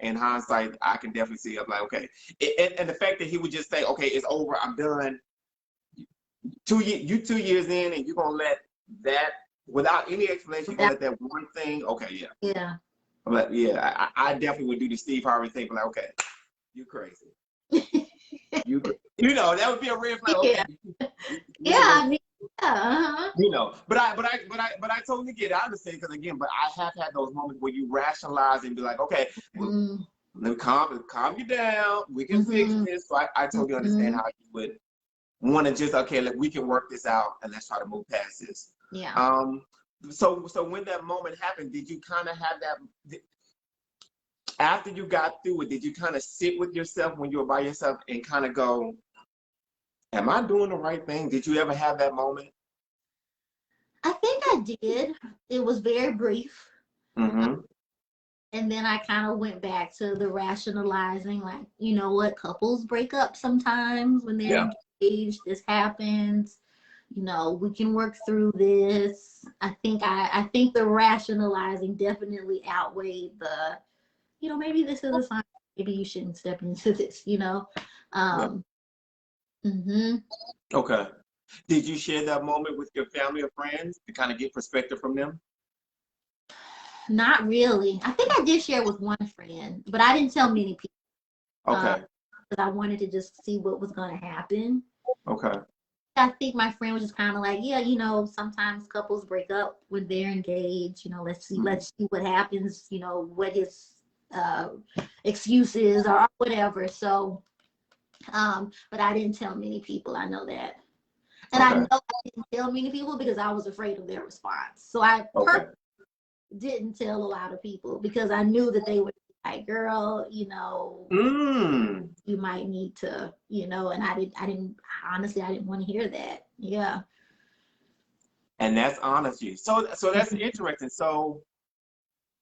In hindsight, I can definitely see. I'm like, okay. And the fact that he would just say, "Okay, it's over, I'm done." 2 years in, and you're gonna let that, without any explanation, you're gonna let that one thing. Okay, yeah. Yeah. I'm like, yeah, I definitely would do the Steve Harvey thing. But like, okay, you crazy. That would be a red flag. Okay. Yeah. I mean, yeah. But I totally get it. I understand, because again, but I have had those moments where you rationalize and be like, okay, well, let me calm you down. We can fix this. So I totally understand how you would want to just, okay, we can work this out and let's try to move past this. Yeah. So when that moment happened, did you kind of have that? After you got through it, did you kind of sit with yourself when you were by yourself and kind of go, "Am I doing the right thing?" Did you ever have that moment? I think I did. It was very brief. Mm-hmm. And then I kind of went back to the rationalizing, like, you know what, couples break up sometimes when they're engaged. This happens. You know, we can work through this. I think the rationalizing definitely outweighed the, you know, maybe this is a sign. Maybe you shouldn't step into this, you know. Okay. Did you share that moment with your family or friends to kind of get perspective from them? Not really. I think I did share with one friend, but I didn't tell many people. Okay. Because I wanted to just see what was going to happen. Okay. I think my friend was just kind of like, yeah, you know, sometimes couples break up when they're engaged. You know, let's see what happens. You know, what his excuses or whatever. So, but I didn't tell many people. I know that, and I know I didn't tell many people because I was afraid of their response. So I didn't tell a lot of people because I knew that they would be like, girl, you know, you might need to, you know, and I didn't honestly, I didn't want to hear that. Yeah. And that's honesty. So that's interesting. So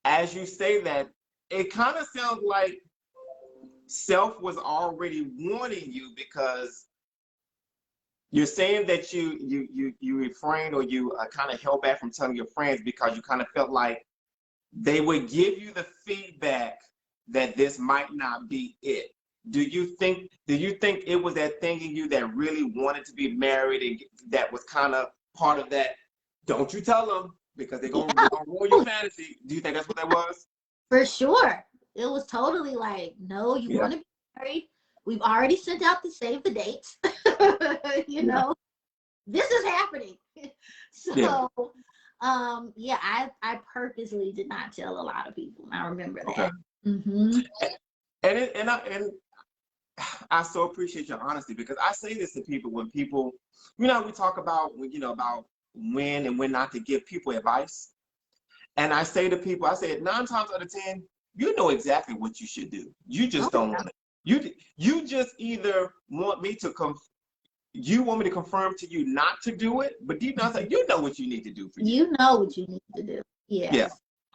as you say that, it kind of sounds like self was already warning you, because you're saying that you refrained, or you kind of held back from telling your friends because you kind of felt like they would give you the feedback that this might not be it. Do you think it was that thing in you that really wanted to be married, and that was kind of part of that? Don't you tell them, because they're gonna ruin your fantasy. Do you think that's what that was? For sure. It was totally like, no, you want to be married. We've already sent out to save the dates. You know, this is happening. So, I purposely did not tell a lot of people. I remember that. And I so appreciate your honesty, because I say this to people when people, you know, we talk about, you know, about when and when not to give people advice. And I say to people, I say 9 times out of 10, you know exactly what you should do. You just don't want it. You just either want me to confirm to you not to do it, but deep down, you know what you need to do for you. You know what you need to do. Yes. Yeah.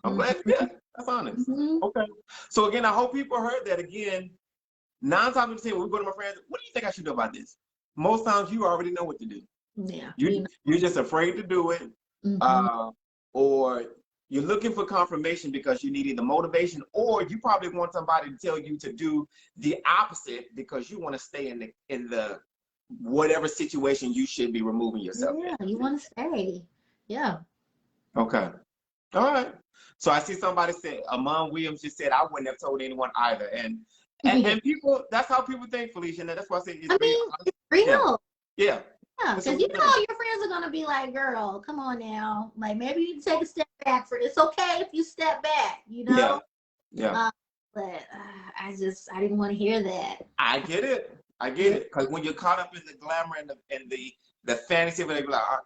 I'm glad. Yeah, that's honest. Okay. So again, I hope people heard that. Again, 9 times out of 10, when we go to my friends, what do you think I should do about this? Most times you already know what to do. Yeah. You're just afraid to do it, or you're looking for confirmation because you need either motivation, or you probably want somebody to tell you to do the opposite because you want to stay in the whatever situation you should be removing yourself. Yeah, you want to stay. Yeah. Okay. All right. So I see somebody said, Amon Williams just said, I wouldn't have told anyone either. And people, that's how people think, Felicia. And that's why I say it's real. Yeah. Yeah, because you know your friends are gonna be like, "Girl, come on now. Like maybe you take a step back. It's okay if you step back, you know." Yeah. But I didn't want to hear that. I get it. Because when you're caught up in the glamour and the fantasy, but they be like,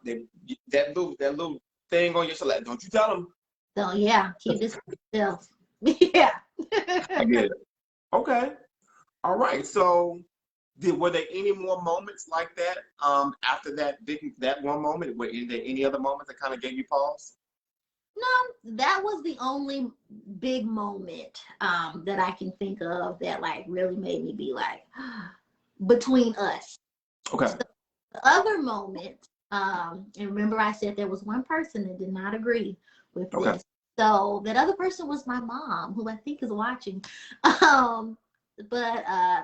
that little thing on your shoulder, don't you tell them. So yeah, keep this for yourself. Yeah. I get it. Okay. All right. So, were there any more moments like that after that one moment? Were there any other moments that kind of gave you pause? No, that was the only big moment that I can think of that like really made me be like, between us. Okay. So the other moment, and remember I said there was one person that did not agree with this. So that other person was my mom, who I think is watching. But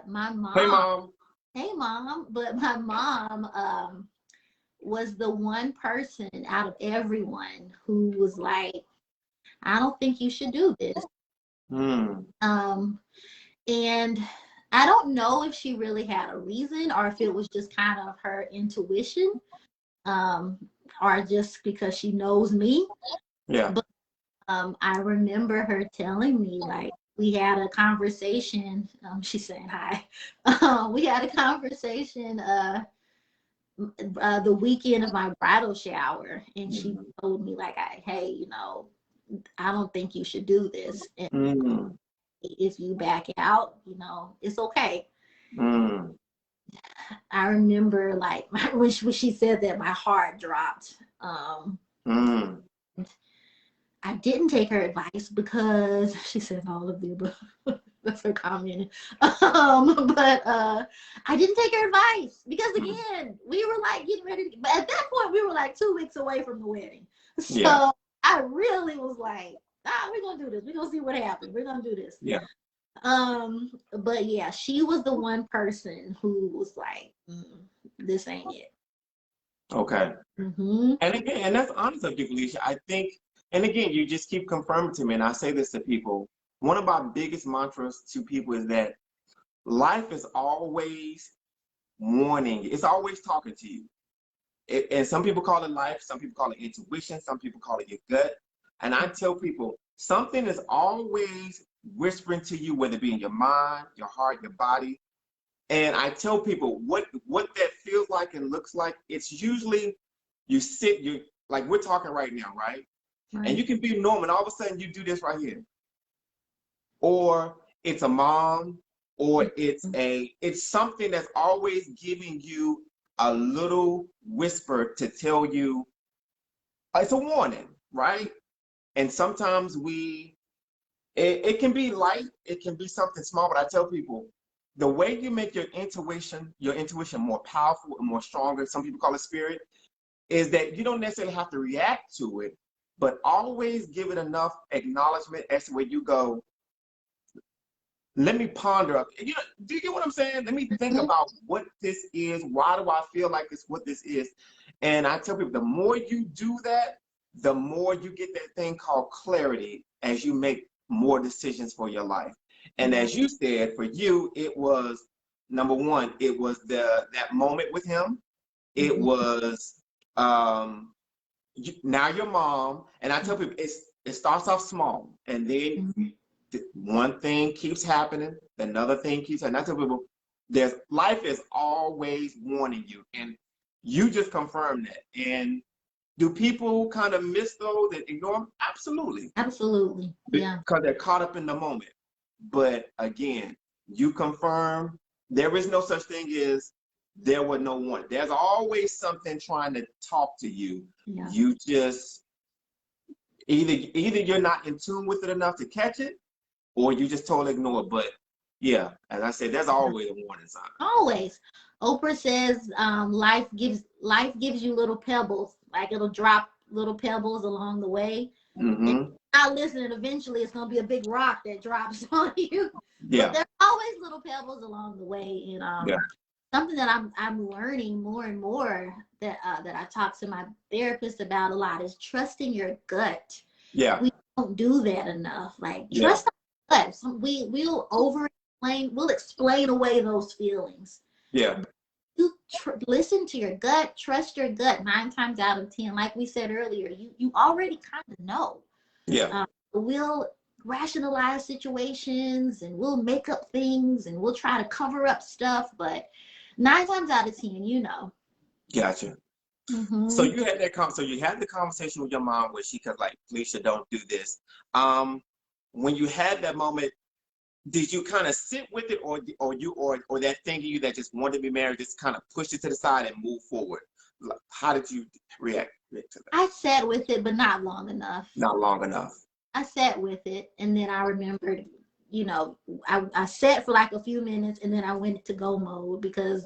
my mom. Hey, Mom. But my mom was the one person out of everyone who was like, I don't think you should do this. And I don't know if she really had a reason or if it was just kind of her intuition, or just because she knows me. Yeah. But I remember her telling me, like, we had a conversation. She's saying hi. We had a conversation the weekend of my bridal shower, and she told me, like, hey, you know, I don't think you should do this. And if you back out, you know, it's okay. I remember, like, when she said that, my heart dropped. I didn't take her advice because she said all of the above. That's her comment. But I didn't take her advice because again, we were like getting ready to, but at that point we were like 2 weeks away from the wedding. So yeah. I really was like, we're gonna do this. We're gonna see what happens. We're gonna do this. Yeah. But yeah, she was the one person who was like, this ain't it. Okay. Mm-hmm. And again, and that's honest of you, Felicia. I think, and again, you just keep confirming to me, and I say this to people, one of our biggest mantras to people is that life is always warning. It's always talking to you. And some people call it life, some people call it intuition, some people call it your gut. And I tell people, something is always whispering to you, whether it be in your mind, your heart, your body. And I tell people what that feels like and looks like. It's usually you like we're talking right now, right? And you can be normal, and all of a sudden you do this right here. Or it's a mom, or it's something that's always giving you a little whisper to tell you, it's a warning, right? And sometimes it can be light, it can be something small, but I tell people, the way you make your intuition more powerful and more stronger, some people call it spirit, is that you don't necessarily have to react to it, but always give it enough acknowledgement as to where you go, let me ponder up. You know, do you get what I'm saying? Let me think about what this is. Why do I feel like it's what this is? And I tell people, the more you do that, the more you get that thing called clarity as you make more decisions for your life. And as you said, for you, it was, number one, it was that moment with him. It was now your mom. And I tell people, it starts off small, and then one thing keeps happening, another thing keeps happening. I tell people, life is always warning you, and you just confirm that. And do people kind of miss those and ignore them? Absolutely. Absolutely. Yeah. Because they're caught up in the moment. But again, you confirm there is no such thing as there was no one. There's always something trying to talk to you. Yeah. You just either you're not in tune with it enough to catch it, or you just totally ignore it. But yeah, as I said, there's always a warning sign. Always. Oprah says life gives you little pebbles, like it'll drop little pebbles along the way. And not listening, eventually it's gonna be a big rock that drops on you. Yeah. But there's always little pebbles along the way. And something that I'm learning more and more that I talk to my therapist about a lot is trusting your gut. Yeah. We don't do that enough. Like trust our gut. We'll over-explain, we'll explain away those feelings. Yeah. You listen to your gut, trust your gut 9 times out of 10. Like we said earlier, you already kind of know. Yeah. We'll rationalize situations and we'll make up things and we'll try to cover up stuff, but 9 times out of 10, you know. Gotcha. So you had the conversation with your mom where she could like, Felicia, don't do this. When you had that moment, did you kind of sit with it, or that thing in you that just wanted to be married just kind of pushed it to the side and move forward? How did you react to that? I sat with it, but not long enough. Not long enough. I sat with it, and then I remembered, you know, I sat for like a few minutes, and then I went into go mode because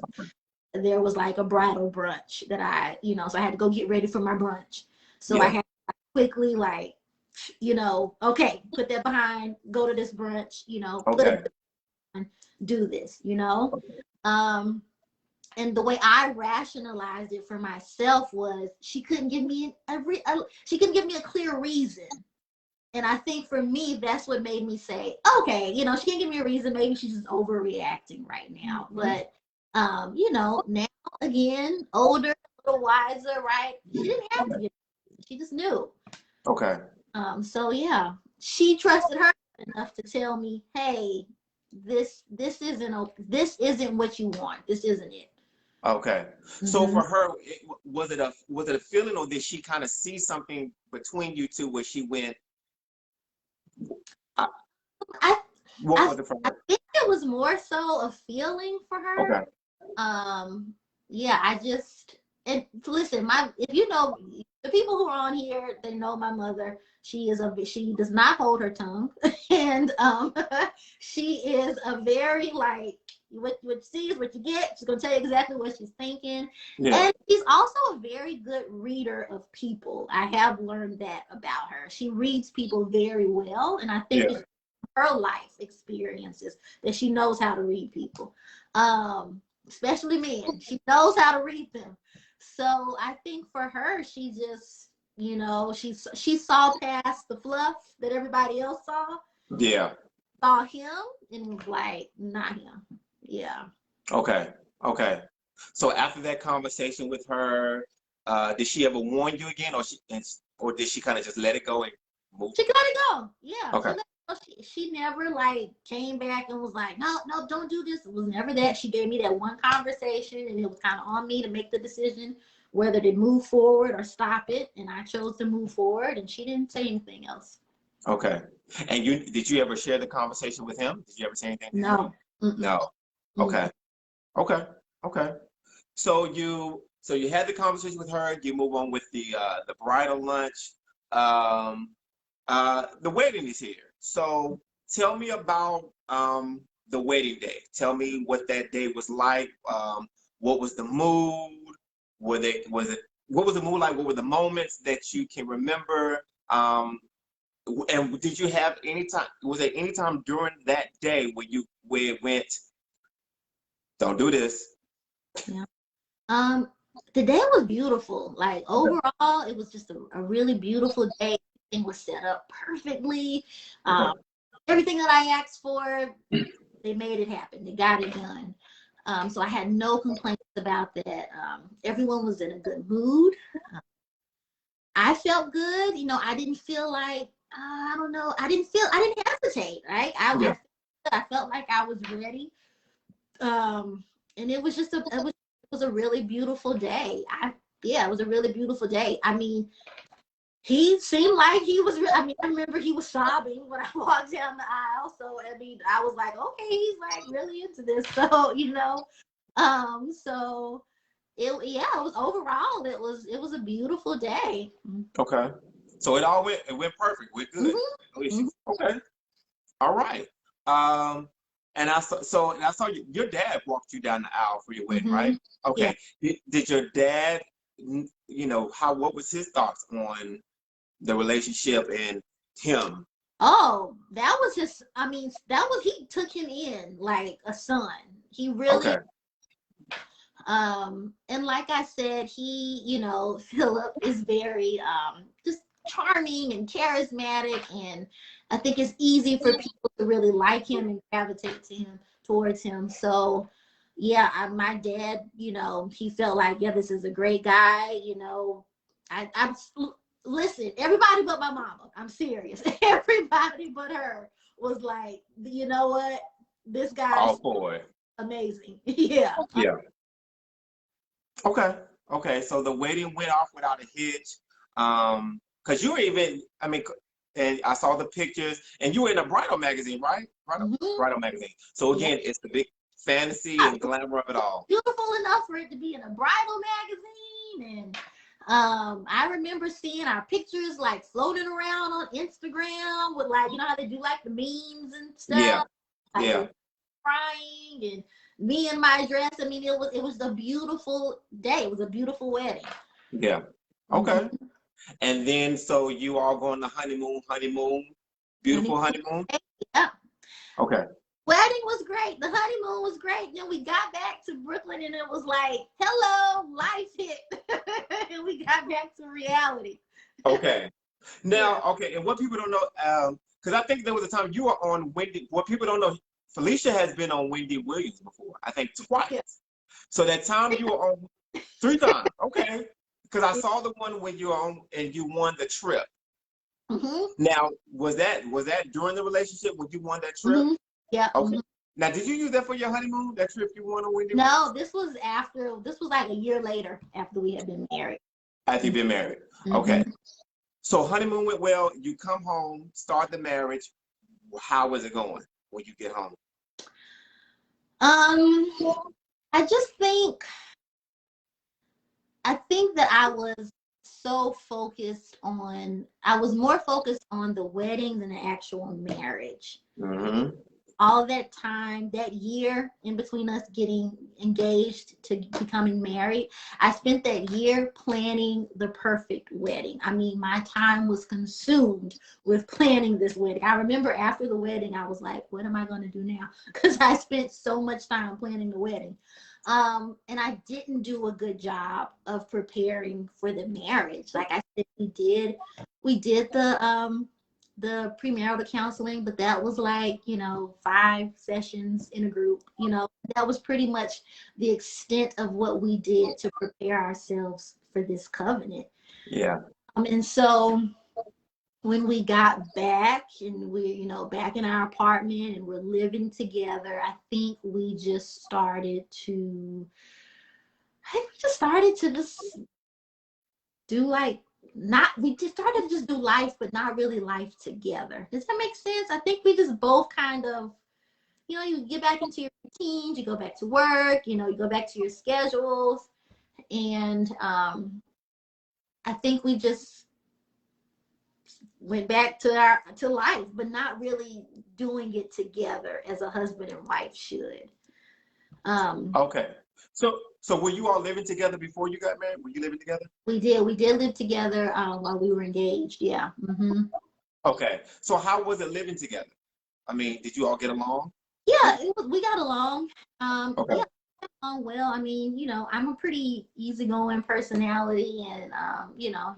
there was like a bridal brunch that so I had to go get ready for my brunch. So I had to quickly like, okay, put that behind, go to this brunch, put it behind, do this, and the way I rationalized it for myself was she couldn't give me a clear reason. And I think for me, that's what made me say, okay, she can't give me a reason. Maybe she's just overreacting right now. But, now, again, older, a little wiser, right? She didn't have to get, she just knew. Okay. So yeah, she trusted her enough to tell me, hey, this isn't what you want. This isn't it. Okay. So for her, was it a feeling, or did she kind of see something between you two where she went? I think it was more so a feeling for her. Okay. Yeah, and listen, if you know the people who are on here, they know my mother. She does not hold her tongue, and she is a very like what you see is what you get. She's gonna tell you exactly what she's thinking, and she's also a very good reader of people. I have learned that about her. She reads people very well, and I think it's her life experiences that she knows how to read people, especially men. She knows how to read them. So I think for her, she just, she saw past the fluff that everybody else saw. Yeah. Saw him and was like, not him. Yeah. Okay. Okay. So after that conversation with her, did she ever warn you again, or did she kind of just let it go and move? She let it go. Yeah. Okay. She never like came back and was like, no, don't do this. It was never that. She gave me that one conversation, and it was kind of on me to make the decision whether to move forward or stop it. And I chose to move forward, and she didn't say anything else. Okay. And did you ever share the conversation with him? Did you ever say anything? No. No. Okay. Okay. Okay. So you had the conversation with her. You move on with the bridal lunch. The wedding is here. So tell me about the wedding day. Tell me what that day was like. What was the mood? What was the mood like? What were the moments that you can remember? And did you have any time? Was there any time during that day where it went, don't do this? Yeah. The day was beautiful. Like overall, it was just a really beautiful day. Everything was set up perfectly. Everything that I asked for, they made it happen. They got it done. So I had no complaints about that. Everyone was in a good mood. I felt good. I didn't feel like, I don't know. I didn't hesitate, right? I felt like I was ready. And it was just it was a really beautiful day. It was a really beautiful day. I mean, he seemed like he was, I remember he was sobbing when I walked down the aisle. So, I was like, okay, he's like really into this. So, so it was overall, it was a beautiful day. Okay. So it went perfect. We're good. Mm-hmm. Okay. All right. And I saw your dad walked you down the aisle for your wedding, right? Okay. Yeah. Did your dad, what was his thoughts on the relationship and him? Oh, that was he took him in like a son. He really, and like I said, he, Philip is very, just charming and charismatic, and I think it's easy for people to really like him and gravitate towards him. So yeah, my dad, he felt like, yeah, this is a great guy. I'm listen, everybody but my mama, I'm serious. Everybody but her was like, you know what? This guy is amazing. Yeah. Yeah. Okay. So the wedding went off without a hitch. Because you were even, and I saw the pictures, and you were in a bridal magazine, right? Bridal magazine. So again, it's the big fantasy and glamour of it all. Beautiful enough for it to be in a bridal magazine. And I remember seeing our pictures like floating around on Instagram with like, how they do like the memes and stuff. Yeah. Crying and me in my dress. It was a beautiful day. It was a beautiful wedding. Yeah. Okay. And then so you all go on the honeymoon. Beautiful honeymoon. Yeah. Okay. Wedding was great. The honeymoon was great. Then we got back to Brooklyn, and it was like, hello, life hit. And we got back to reality. Okay. Now, and what people don't know, because I think there was a time you were on Wendy. What people don't know, Felicia has been on Wendy Williams before, I think twice. Yeah. So that time you were on 3 times. Okay. Because I saw the one when you were on and you won the trip. Now, was that during the relationship when you won that trip? Yeah. Okay. Now, did you use that for your honeymoon? That trip you won on Wendy? No, this was like a year later after we had been married. After you've been married. Okay. So honeymoon went well. You come home, start the marriage. How was it going when you get home? I think that I was so focused on, I was more focused on the wedding than the actual marriage. Mm-hmm. All that time, that year in between us getting engaged to becoming married, I spent that year planning the perfect wedding. I mean, my time was consumed with planning this wedding. I remember after the wedding, I was like, what am I going to do now? Because I spent so much time planning the wedding. And I didn't do a good job of preparing for the marriage. Like I said, we did the premarital counseling, but that was like, 5 sessions in a group. That was pretty much the extent of what we did to prepare ourselves for this covenant. Yeah. And so when we got back and we're, back in our apartment and we're living together, I think we just started to just do like, we just started to just do life, but not really life together. Does that make sense? I think we just both kind of, you get back into your routines, you go back to work, you go back to your schedules. And I think we just went back to life, but not really doing it together as a husband and wife should. Okay. So were you all living together before you got married? Were you living together? We did live together while we were engaged. Yeah. Mm-hmm. Okay. So how was it living together? I mean, did you all get along? Yeah, we got along. Okay. Yeah, we got along well. I mean, I'm a pretty easygoing personality, and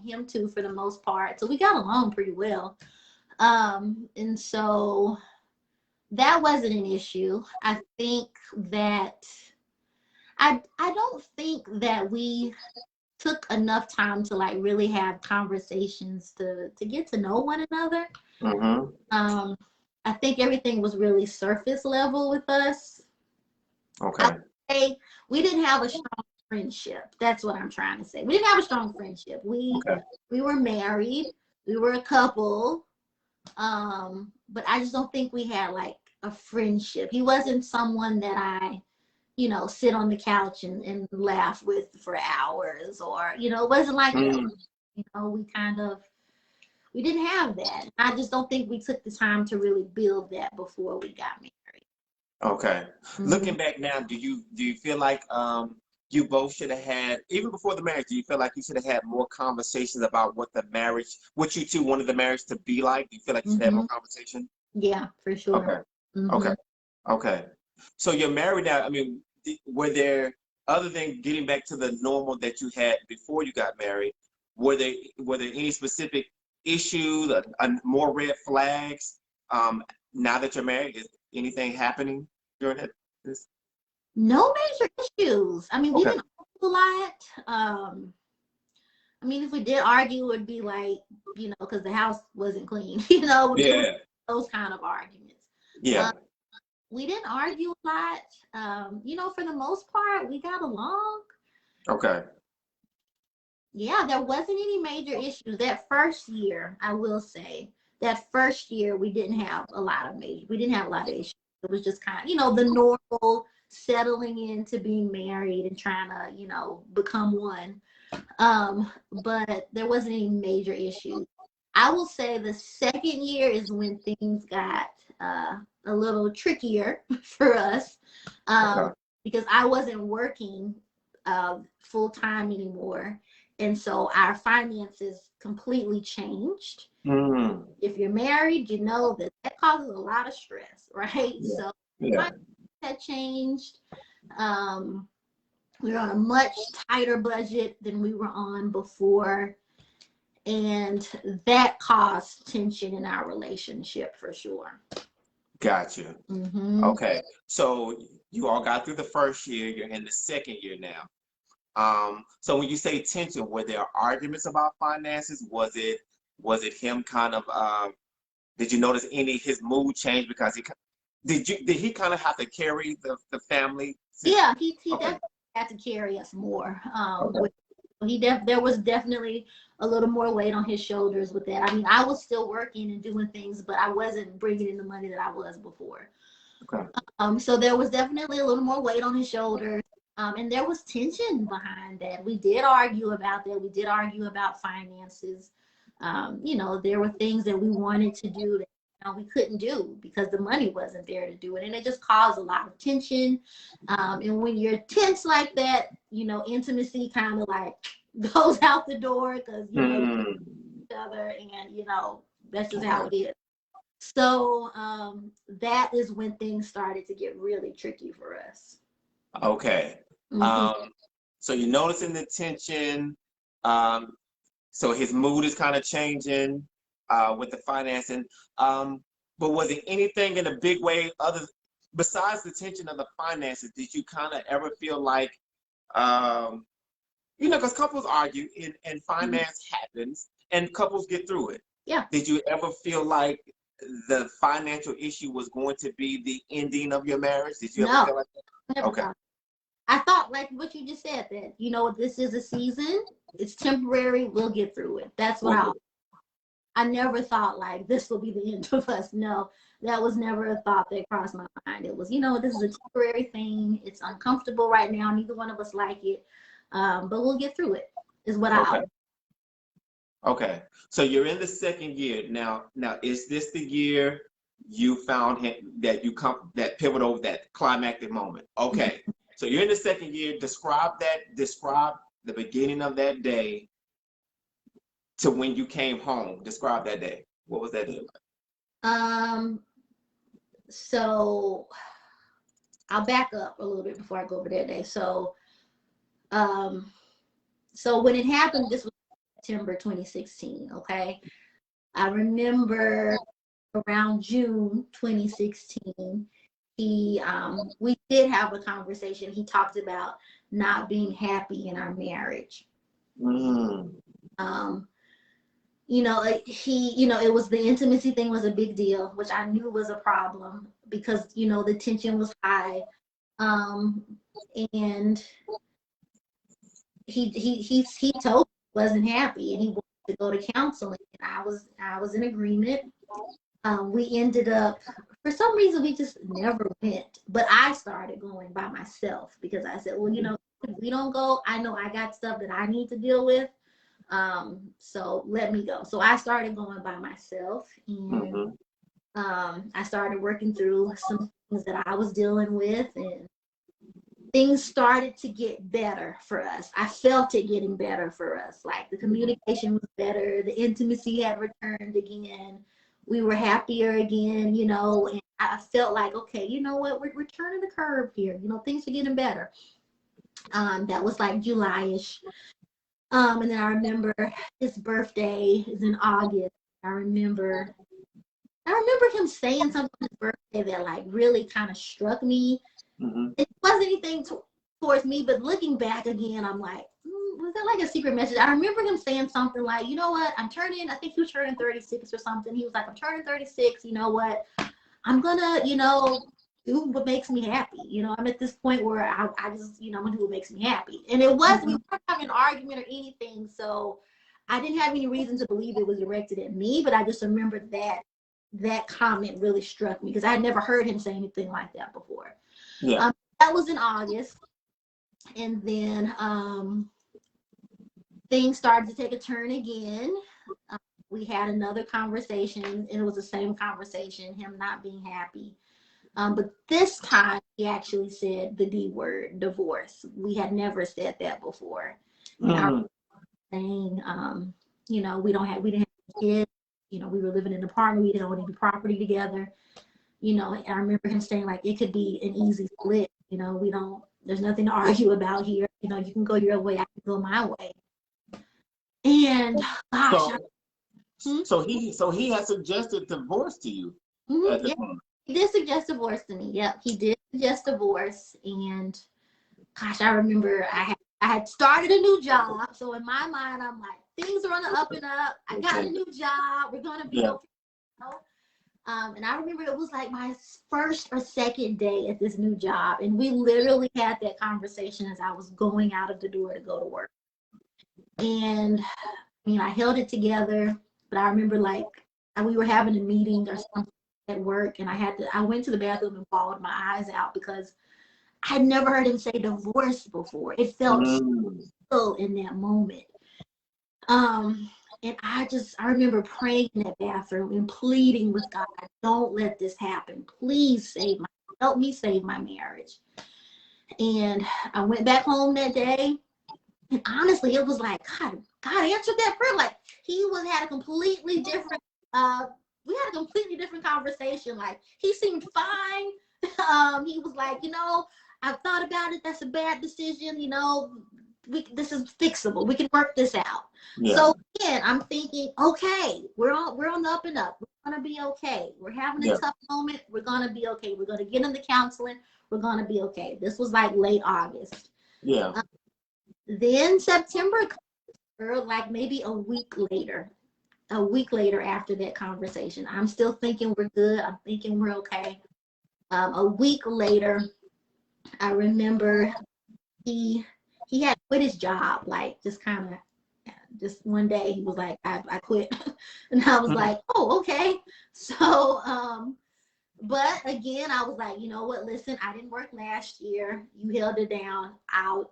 him too for the most part. So we got along pretty well. And so that wasn't an issue. I think that I don't think that we took enough time to like really have conversations to get to know one another. Mm-hmm. I think everything was really surface level with us. Okay. I would say we didn't have a strong friendship. That's what I'm trying to say. We didn't have a strong friendship. We were married. We were a couple. But I just don't think we had like a friendship. He wasn't someone that I sit on the couch and laugh with for hours, or, it wasn't like that. We didn't have that. I just don't think we took the time to really build that before we got married. Okay. Mm-hmm. Looking back now, do you feel like you both should have had, even before the marriage, do you feel like you should have had more conversations about what you two wanted the marriage to be like? Do you feel like you should have more conversation? Yeah, for sure. Okay. Mm-hmm. Okay. So you're married now. I mean, were there, other than getting back to the normal that you had before you got married, were there any specific issues, more red flags? Now that you're married, is anything happening during that? No major issues. I mean, we didn't argue a lot. I mean, if we did argue, it would be like, because the house wasn't clean, Yeah. those kind of arguments. Yeah. We didn't argue a lot. For the most part, we got along. Okay. Yeah, there wasn't any major issues. That first year, I will say, we didn't have a lot of issues. It was just kind of, the normal settling into being married and trying to, become one. But there wasn't any major issues. I will say the second year is when things got a little trickier for us, because I wasn't working full time anymore. And so our finances completely changed. Mm. If you're married, you know that causes a lot of stress, right? Yeah. So Yeah. that changed. We were on a much tighter budget than we were on before. And that caused tension in our relationship for sure. Gotcha. Mm-hmm. Okay. So you all got through the first year, you're in the second year now. So when you say tension, were there arguments about finances? Was it him kind of, did you notice his mood change because did he kind of have to carry the family? Yeah, he definitely had to carry us more. There was definitely a little more weight on his shoulders with that. I mean, I was still working and doing things, but I wasn't bringing in the money that I was before. Okay. So there was definitely a little more weight on his shoulders. And there was tension behind that. We did argue about that. We did argue about finances. You know, there were things that we wanted to do that, you know, we couldn't do because the money wasn't there to do it. And it just caused a lot of tension. And when you're tense like that, you know, intimacy kind of like goes out the door because, you know, each other, and, you know, that's just how it is. So that is when things started to get really tricky for us. Okay. So you're noticing the tension. So his mood is kind of changing with the financing. But was it anything in a big way other besides the tension of the finances? Did you kind of ever feel like, you know, because couples argue and finance happens and couples get through it. Yeah. Did you ever feel like the financial issue was going to be the ending of your marriage? Did you ever feel like that? Never Okay. thought. I thought, like what you just said, that, you know, this is a season, it's temporary, we'll get through it. That's what I never thought like this will be the end of us. No, that was never a thought that crossed my mind. It was, you know, this is a temporary thing. It's uncomfortable right now. Neither one of us like it. But we'll get through it, is what I. Okay. So you're in the second year. Now is this the year you found him that that pivotal, that climactic moment? Okay. So you're in the second year. Describe the beginning of that day to when you came home. Describe that day. What was that day like? So I'll back up a little bit before I go over that day. So when it happened, this was September 2016, okay? I remember around June 2016, we did have a conversation. He talked about not being happy in our marriage. You know, it was the intimacy thing was a big deal, which I knew was a problem because, you know, the tension was high. And he told me he wasn't happy and he wanted to go to counseling. And I was in agreement. We ended up, for some reason, we just never went. But I started going by myself because I said, well, you know, if we don't go, I know I got stuff that I need to deal with. So let me go. So I started going by myself, and I started working through some things that I was dealing with, and things started to get better for us. I felt it getting better for us. Like the communication was better, the intimacy had returned again. We were happier again, you know, and I felt like, okay, you know what, we're turning the curve here. You know, things are getting better. That was like July-ish. And then I remember his birthday is in August. I remember him saying something on his birthday that like really kind of struck me. It wasn't anything towards me, but looking back again, I'm like, was that like a secret message? I remember him saying something like, you know what, I think he was turning 36 or something. He was like, I'm turning 36, you know what, I'm gonna, you know, do what makes me happy. You know, I'm at this point where I just, you know, I'm gonna do what makes me happy. And it wasn't, we weren't having an argument or anything, so I didn't have any reason to believe it was directed at me, but I just remembered that comment really struck me because I had never heard him say anything like that before. Yeah. That was in August. And then things started to take a turn again. We had another conversation, and it was the same conversation, him not being happy. But this time he actually said the D word, divorce. We had never said that before. I was saying, you know, we didn't have kids. You know, we were living in an apartment. We didn't own any property together. You know, and I remember him saying like it could be an easy split. You know, there's nothing to argue about here. You know, you can go your way, I can go my way. And gosh, so he had suggested divorce to you at the point. He did suggest divorce to me. Yep, he did suggest divorce. And gosh, I remember I had started a new job. So in my mind, I'm like, things are on the up and up. I got a new job. We're gonna be okay. You know? And I remember it was like my first or second day at this new job. And we literally had that conversation as I was going out of the door to go to work. And I mean, I held it together, but I remember like we were having a meeting or something at work, and I went to the bathroom and bawled my eyes out because I'd never heard him say divorce before. It felt so in that moment. And I remember praying in that bathroom and pleading with God, don't let this happen. Please help me save my marriage. And I went back home that day. And honestly, it was like, God answered that prayer. Like had a completely different, we had a completely different conversation. Like he seemed fine. He was like, I've thought about it. That's a bad decision. This is fixable. We can work this out. Yeah. So again, I'm thinking, okay, we're on the up and up. We're gonna be okay. We're having a tough moment. We're gonna be okay. We're gonna get into counseling. We're gonna be okay. This was like late August. Yeah. Then September, like maybe a week later after that conversation, I'm still thinking we're good. I'm thinking we're okay. A week later, I remember he had quit his job, like just one day he was like, I quit. And I was like, oh, okay. So, but again, I was like, you know what, listen, I didn't work last year. You held it down. I'll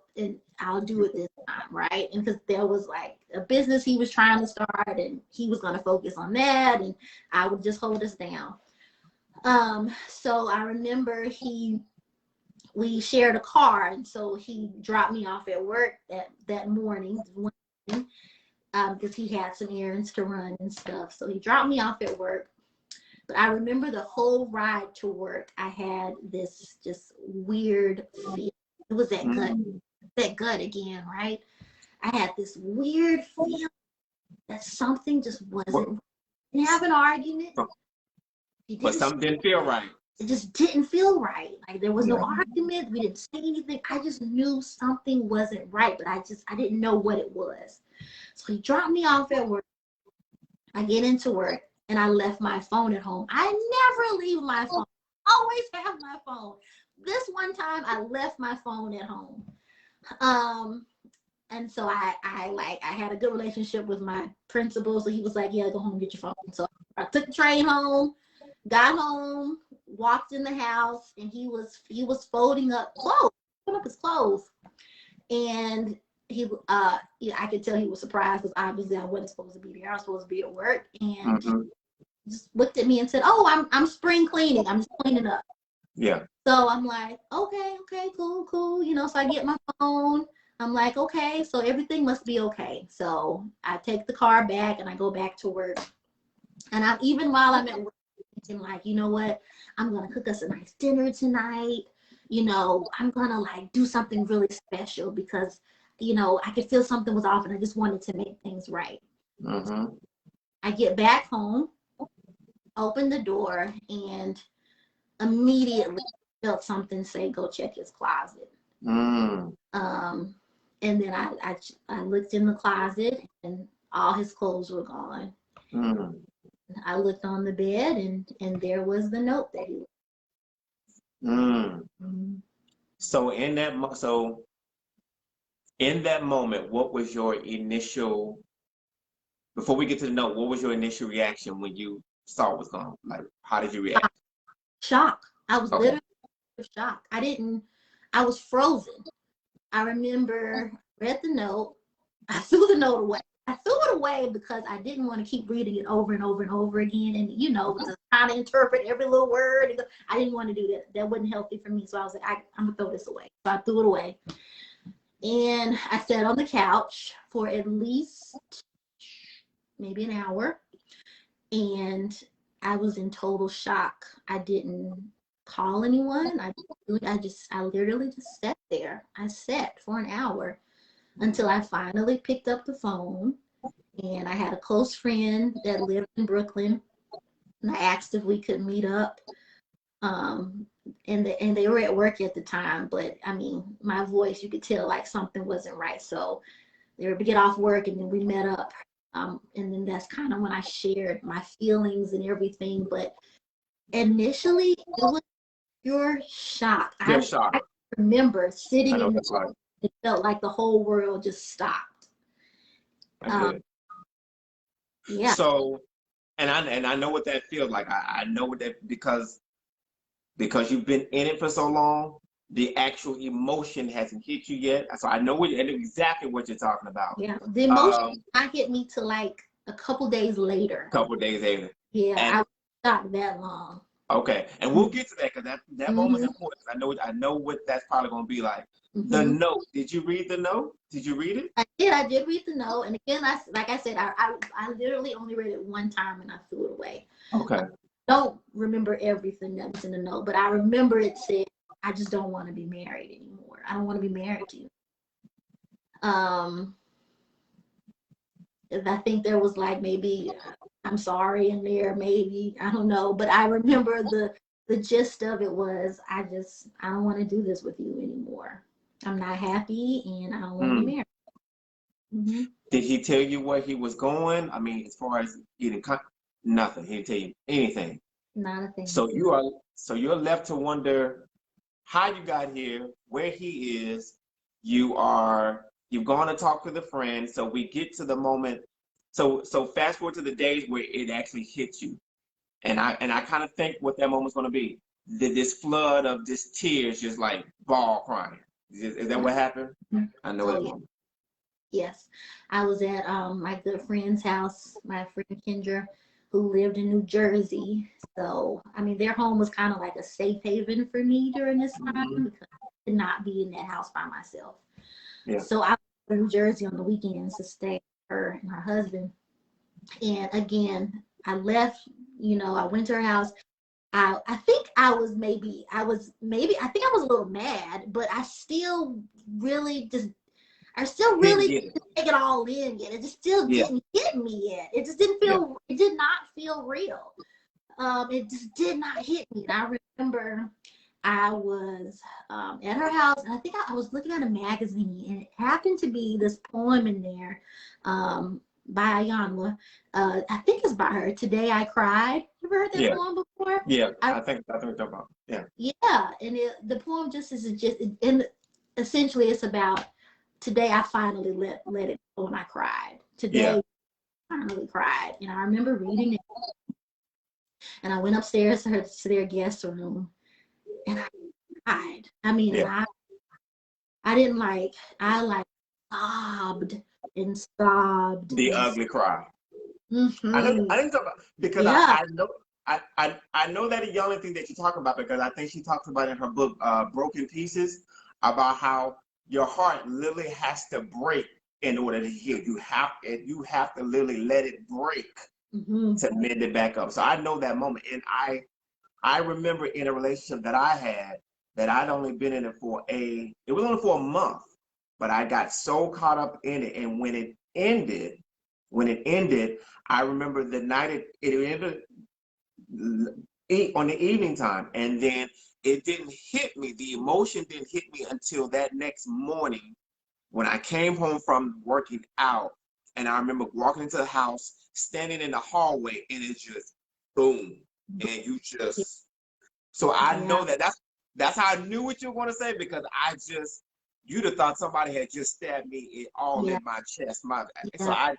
do it this time, right? And because there was like a business he was trying to start and he was going to focus on that and I would just hold us down. So I remember we shared a car, and so he dropped me off at work that morning because he had some errands to run and stuff. So he dropped me off at work. But I remember the whole ride to work, I had this just weird feeling. It was that gut again, right? I had this weird feeling that something just wasn't right. We didn't have an argument. But something didn't feel right. It just didn't feel right. Like there was no argument. We didn't say anything. I just knew something wasn't right, but I didn't know what it was. So he dropped me off at work. I get into work and I left my phone at home. I never leave my phone. I always have my phone. This one time I left my phone at home. And so I had a good relationship with my principal. So he was like, yeah, go home and get your phone. So I took the train home, got home, walked in the house, and he was folding up his clothes. And I could tell he was surprised because obviously I wasn't supposed to be there. I was supposed to be at work, and he just looked at me and said, "Oh, I'm spring cleaning. I'm just cleaning up." Yeah. So I'm like, okay, cool. So I get my phone. I'm like, okay, so everything must be okay. So I take the car back and I go back to work. And even while I'm at work, thinking like, you know what? I'm gonna cook us a nice dinner tonight. I'm gonna like do something really special because, I could feel something was off and I just wanted to make things right. I get back home, open the door, and immediately felt something say, go check his closet. And then I looked in the closet and all his clothes were gone. I looked on the bed and there was the note that he left. So in that moment, what was your initial, before we get to the note, what was your initial reaction when you saw it was gone? Like, how did you react? Shock. I was literally shocked. I was frozen. I remember read the note. I threw the note away. I threw it away because I didn't want to keep reading it over and over and over again. And, just trying to interpret every little word. I didn't want to do that. That wasn't healthy for me. So I was like, I'm going to throw this away. So I threw it away. And I sat on the couch for at least maybe an hour. And I was in total shock. I didn't call anyone. I literally just sat there. I sat for an hour until I finally picked up the phone, and I had a close friend that lived in Brooklyn, and I asked if we could meet up. And they were at work at the time, but I mean, my voice, you could tell like something wasn't right. So they were to get off work, and then we met up. And then that's kind of when I shared my feelings and everything. But initially, it was pure shock. I remember sitting in the car. It felt like the whole world just stopped. Yeah. So, and I know what that feels like. I know what that because you've been in it for so long. the actual emotion hasn't hit you yet. So I know exactly what you're talking about. Yeah, the emotion did not hit me till like a couple days later. Couple days later. Yeah, And, I was not that long. Okay, and we'll get to that because that moment's important. I know what that's probably going to be like. The note. Did you read the note? Did you read it? I did read the note, and again, like I said, I literally only read it one time and I threw it away. Okay. I don't remember everything that was in the note, but I remember it said, "I just don't want to be married anymore. I don't want to be married to you." I think there was like maybe "I'm sorry" in there, maybe, I don't know, but I remember the gist of it was, I don't want to do this with you anymore. I'm not happy, and I don't want to be married. Did he tell you where he was going? I mean, as far as getting nothing. He didn't tell you anything. Not a thing. So you're left to wonder how you got here, where he is. You've gone to talk with a friend. So we get to the moment. So fast forward to the days where it actually hits you, and I kind of think what that moment's going to be. This flood of just tears, just like ball crying. Is that what happened? I know that moment. Yes, I was at my good friend's house, my friend Kendra, who lived in New Jersey. So, I mean, their home was kind of like a safe haven for me during this time because I could not be in that house by myself. Yeah. So I was in New Jersey on the weekends to stay with her and her husband. And again, I left, I went to her house. I think I was a little mad, but I still really didn't take it all in yet. It just still didn't hit me yet. It just didn't feel, it did not feel real. It just did not hit me. And I remember I was at her house, and I think I was looking at a magazine, and it happened to be this poem in there by Ayanwa. I think it's by her, "Today I Cried." You ever heard that poem before? Yeah, I think we're talking about. Yeah. Yeah, and the poem and essentially it's about, today I finally let it go and I cried. Today I finally cried. And I remember reading it, and I went upstairs to their guest room, and I cried. I mean, and I didn't I sobbed and sobbed. The ugly cry. I didn't talk about, because I know that a young thing that you talk about, because I think she talks about in her book, Broken Pieces, about how your heart literally has to break in order to heal. You have to literally let it break to mend it back up. So I know that moment, and I remember in a relationship that I had that I'd only been in it it was only for a month, but I got so caught up in it, and when it ended, I remember the night it ended on the evening time, and then it didn't hit me. The emotion didn't hit me until that next morning when I came home from working out, and I remember walking into the house, standing in the hallway, and it's just boom, and you just. So I know that's how I knew what you were going to say, because you'd have thought somebody had just stabbed me all in my chest. So I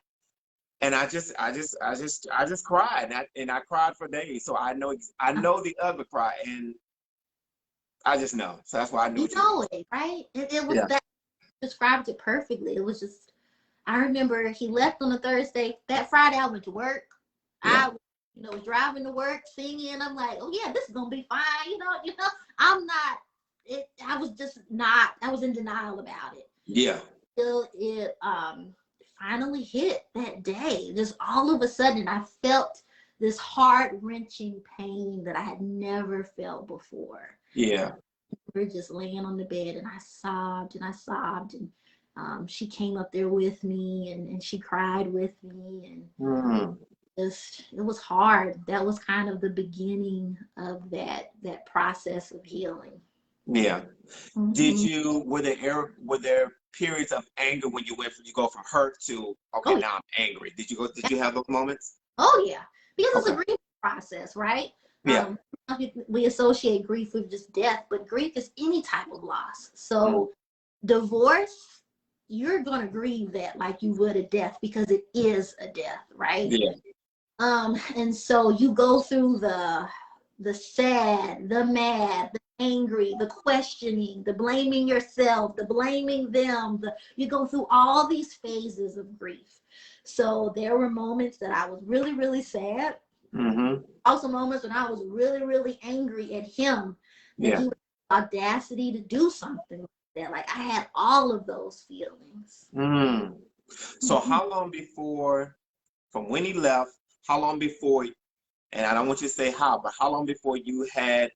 just cried, and I cried for days. So I know the other cry, and I just know. So that's why I knew. It, right? It was that described it perfectly. It was just, I remember he left on a Thursday. That Friday I went to work. I was driving to work singing. I'm like, oh yeah, this is gonna be fine. I'm not. I was in denial about it. Yeah. Till it finally hit that day. Just all of a sudden, I felt this heart-wrenching pain that I had never felt before. Yeah. We were just laying on the bed, and I sobbed and I sobbed, and she came up there with me, and she cried with me, and it was hard. That was kind of the beginning of that process of healing. Yeah. Were there periods of anger when you go from hurt to now I'm angry? Did you have those moments? Oh yeah, because it's a grief process, right? Yeah. We associate grief with just death, but grief is any type of loss. So divorce, you're gonna grieve that like you would a death, because it is a death, right? Yeah. And so you go through the sad, the mad, the angry, the questioning, the blaming yourself, the blaming them. You go through all these phases of grief. So there were moments that I was really, really sad. Mm-hmm. Also moments when I was really, really angry at him that he had the audacity to do something like that. Like I had all of those feelings. Mm. So how long before, from when he left, how long before, and I don't want you to say how, but how long before you had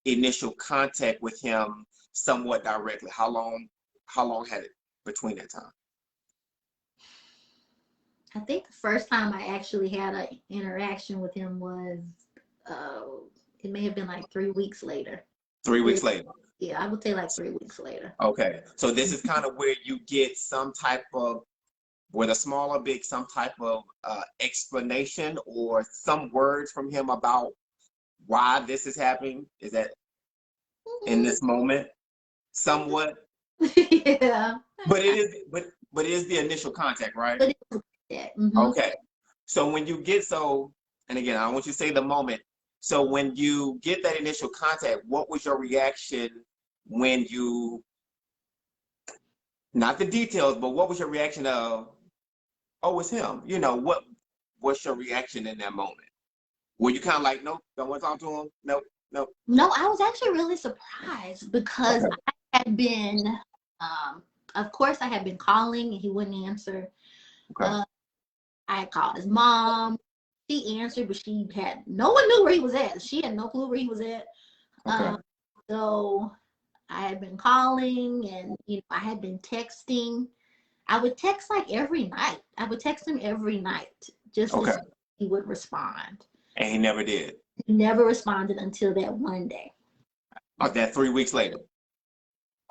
initial contact with him somewhat directly? How long had it between that time? I think the first time I actually had an interaction with him was, it may have been like 3 weeks later. 3 weeks later. Yeah, I would say like 3 weeks later. Okay. So this is kind of where you get some type of, whether small or big, some type of explanation or some words from him about why this is happening. Is that in this moment? Somewhat. Yeah. But it is, but it is the initial contact, right? But it was that. Mm-hmm. Okay. So when you get and again, I want you to say the moment. So when you get that initial contact, what was your reaction when you, not the details, but what was your reaction of, oh, it's him? You know, what's your reaction in that moment? Were you kind of like, nope, don't want to talk to him? Nope, nope. No, I was actually really surprised because Okay. I had been, of course, I had been calling and he wouldn't answer. Okay. I had called his mom. She answered, but no one knew where he was at. She had no clue where he was at. Okay. So I had been calling and, I had been texting. I would text like every night. I would text him every night just to see if he would respond. And he never did. He never responded until that one day. That 3 weeks later.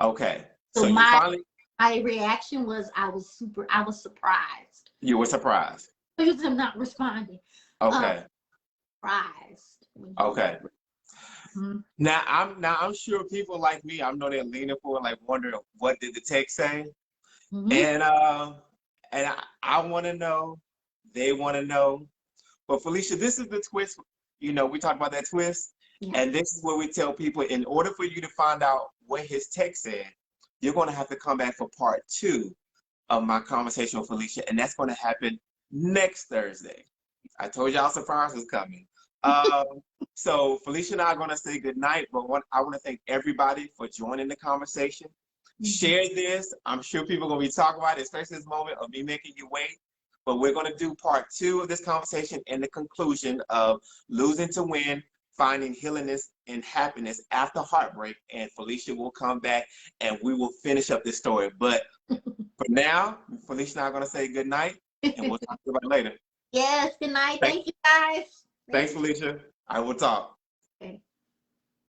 Okay. So you finally. My reaction was I was surprised. You were surprised. Because him not responding. Okay. Surprised. Okay. Mm-hmm. Now I'm sure people like me, I know they're leaning forward, like wondering what did the text say, Mm-hmm. and I want to know, they want to know, but Felicia, this is the twist. We talked about that twist, and this is where we tell people, in order for you to find out what his text said, you're going to have to come back for part 2 of my conversation with Felicia, and that's going to happen next Thursday. I told y'all surprise is coming. So Felicia and I are going to say goodnight, but I want to thank everybody for joining the conversation. Mm-hmm. Share this. I'm sure people are going to be talking about it, especially this moment of me making you wait. But we're going to do part 2 of this conversation and the conclusion of Losing to Win, Finding Healing and Happiness After Heartbreak. And Felicia will come back and we will finish up this story. But for now, Felicia and I are going to say goodnight, and we'll talk about it later. Yes, good night. Thank you, guys. Thanks, Felicia. I will talk. Okay.